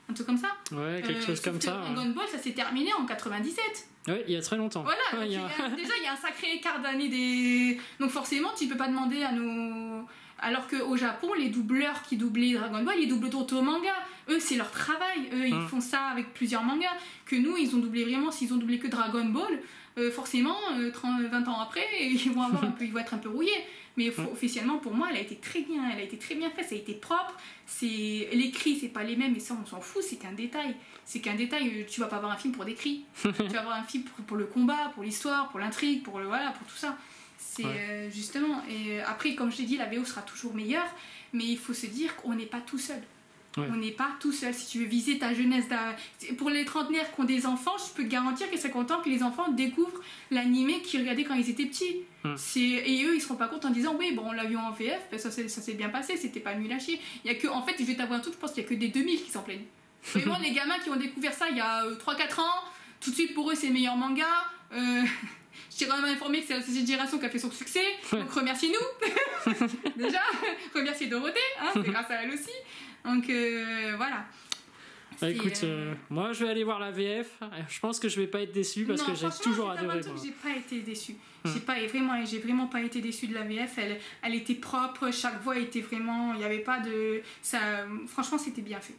un truc comme ça. Ouais, quelque chose comme ça. Dragon Ball, ça s'est terminé en 97. Ouais, il y a très longtemps. Voilà, déjà il y a un sacré écart d'années Donc forcément, tu peux pas demander à nos... Alors qu'au Japon, les doubleurs qui doublaient Dragon Ball, ils doublent d'autres mangas. Eux, c'est leur travail. Eux, ils font ça avec plusieurs mangas. Que nous, ils ont doublé vraiment, s'ils ont doublé que Dragon Ball, forcément, 20 ans après, ils vont être un peu rouillés. Mais officiellement, pour moi, elle a été très bien faite. Ça a été propre. Les cris, c'est pas les mêmes, mais ça, on s'en fout. C'est qu'un détail. Tu vas pas voir un film pour des cris. Tu vas voir un film pour le combat, pour l'histoire, pour l'intrigue, pour tout ça. Justement, et après comme je t'ai dit la VO sera toujours meilleure mais il faut se dire qu'on n'est pas tout seul. Ouais. On n'est pas tout seul. Si tu veux viser ta jeunesse, pour les trentenaires qui ont des enfants, je peux te garantir qu'ils seraient contents que les enfants découvrent l'animé qu'ils regardaient quand ils étaient petits. Et eux, ils seront pas contents en disant oui, bon, on l'a vu en VF, ben, ça s'est bien passé, c'était pas nul à chier. Il y a que, en fait, je vais t'avouer un truc, je pense qu'il y a que des 2000 qui s'en plaignent. Vraiment, les gamins qui ont découvert ça il y a 3-4 ans, tout de suite pour eux, c'est le meilleur manga. Je tiens quand même à informer que c'est cette génération qui a fait son succès, donc remercie-nous. Déjà, remercie Dorothée, hein, c'est grâce à elle aussi. Donc voilà. Bah, écoute, moi je vais aller voir la VF. Je pense que je vais pas être déçu parce que j'ai toujours adoré. J'ai pas été déçue. J'ai vraiment pas été déçue de la VF. Elle était propre, chaque voix était vraiment. Il n'y avait pas de. Ça, franchement, c'était bien fait.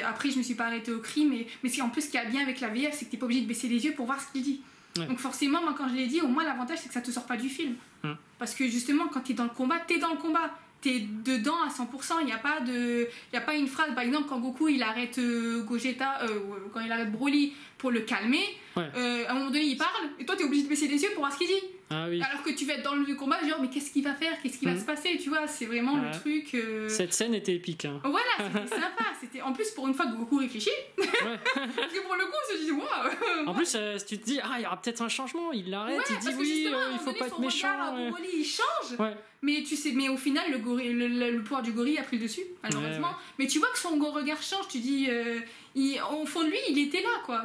Après, je me suis pas arrêtée au cri, mais en plus, ce qu'il y a bien avec la VF, c'est que t'es pas obligé de baisser les yeux pour voir ce qu'il dit. Ouais. Donc forcément, moi quand je l'ai dit, au moins l'avantage c'est que ça te sort pas du film. Parce que justement, quand t'es dans le combat, t'es dans le combat. T'es dedans à 100%, il n'y a pas une phrase, par exemple quand Goku il arrête Gogeta, quand il arrête Broly pour le calmer, à un moment donné il parle, et toi t'es obligé de baisser les yeux pour voir ce qu'il dit. Ah, oui. Alors que tu vas être dans le combat, genre mais qu'est-ce qu'il va faire, qu'est-ce qui va se passer, tu vois, c'est vraiment le truc. Cette scène était épique. Hein. Voilà, c'était sympa. En plus, pour une fois que Goku réfléchit, parce que pour le coup, on se dit waouh. En plus, tu te dis, il y aura peut-être un changement, il l'arrête, il dit oui, il faut pas être méchant. Broly il change. Mais tu sais, mais au final, le pouvoir du gorille a pris le dessus, malheureusement. Mais tu vois que son regard change, tu dis, au fond de lui, il était là, quoi.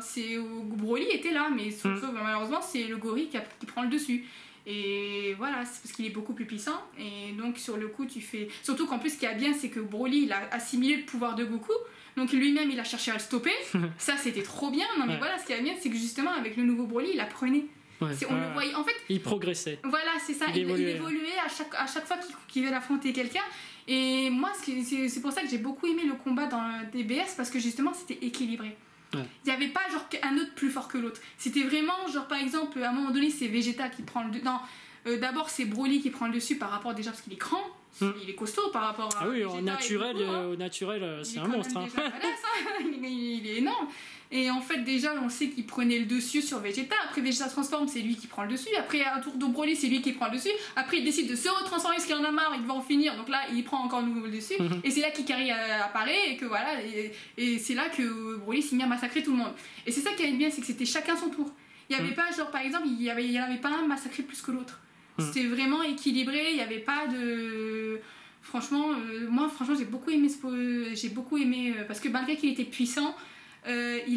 Broly était là, mais malheureusement, c'est le gorille qui prend le dessus. Et voilà, c'est parce qu'il est beaucoup plus puissant. Et donc, sur le coup, tu fais. Surtout qu'en plus, ce qui est bien, c'est que Broly, il a assimilé le pouvoir de Goku. Donc, lui-même, il a cherché à le stopper. Ça, c'était trop bien. Non, mais voilà, ce qui est bien, c'est que justement, avec le nouveau Broly, il apprenait. On le voyait, en fait, il progressait. Voilà, c'est ça. Il évoluait à chaque fois qu'il veut affronter quelqu'un. Et moi, c'est pour ça que j'ai beaucoup aimé le combat dans DBS parce que justement, c'était équilibré. Il n'y avait pas genre un autre plus fort que l'autre. C'était vraiment genre par exemple à un moment donné c'est Vegeta qui prend le dessus. D'abord c'est Broly qui prend le dessus par rapport déjà parce qu'il est grand. Il est costaud par rapport à. Ah oui, Vegeta au naturel, c'est un monstre. Hein. Il est énorme. Et en fait, déjà, on sait qu'il prenait le dessus sur Vegeta. Après, Vegeta se transforme, c'est lui qui prend le dessus. Après, à un tour de Broly, c'est lui qui prend le dessus. Après, il décide de se retransformer parce qu'il en a marre, il va en finir. Donc là, il prend encore nouveau le dessus. Et c'est là qu'Ikari apparaît et que voilà. Et c'est là que Broly s'est mis à massacrer tout le monde. Et c'est ça qui est bien, c'est que c'était chacun son tour. Il n'y avait pas, genre, par exemple, il y avait pas un massacré plus que l'autre. C'était vraiment équilibré, il n'y avait pas de. Franchement, moi, franchement, j'ai beaucoup aimé parce que malgré qu'il était puissant, il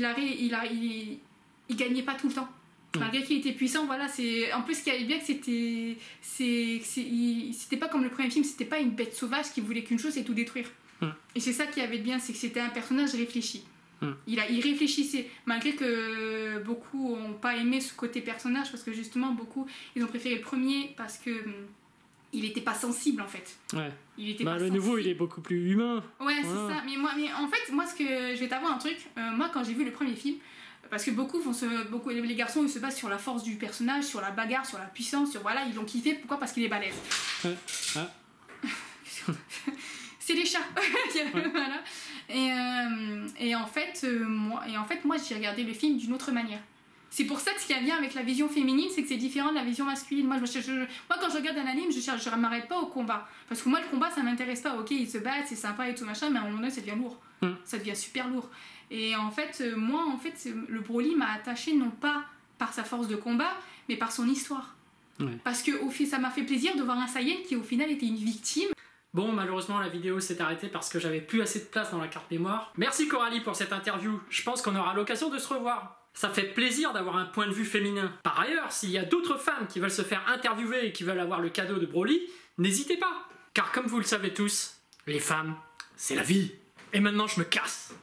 gagnait pas tout le temps. Malgré qu'il était puissant, voilà, en plus ce qui allait bien que c'était pas comme le premier film, c'était pas une bête sauvage qui voulait qu'une chose, c'est tout détruire. Et c'est ça qui avait bien, c'est que c'était un personnage réfléchi. Il réfléchissait, malgré que beaucoup ont pas aimé ce côté personnage parce que justement beaucoup ils ont préféré le premier parce que il était pas sensible en fait. Il était pas sensible. Nouveau il est beaucoup plus humain. Ouais, c'est ça. Mais en fait moi ce que je vais t'avouer un truc, moi quand j'ai vu le premier film, parce que beaucoup les garçons ils se basent sur la force du personnage, sur la bagarre, sur la puissance, sur voilà, ils l'ont kiffé. Pourquoi? Parce qu'il est balèze. C'est les chats. Voilà. Et en fait moi j'ai regardé le film d'une autre manière. C'est pour ça que ce qui y a bien avec la vision féminine, c'est que c'est différent de la vision masculine. Moi quand je regarde un anime, je m'arrête pas au combat. Parce que moi le combat ça m'intéresse pas. Ok, ils se battent, c'est sympa et tout machin, mais à un moment donné ça devient lourd. Ça devient super lourd. Et en fait, moi le Broly m'a attaché non pas par sa force de combat, mais par son histoire. Parce que ça m'a fait plaisir de voir un Saiyan qui au final était une victime. Bon, malheureusement, la vidéo s'est arrêtée parce que j'avais plus assez de place dans la carte mémoire. Merci Coralie pour cette interview. Je pense qu'on aura l'occasion de se revoir. Ça fait plaisir d'avoir un point de vue féminin. Par ailleurs, s'il y a d'autres femmes qui veulent se faire interviewer et qui veulent avoir le cadeau de Broly, n'hésitez pas. Car comme vous le savez tous, les femmes, c'est la vie. Et maintenant, je me casse.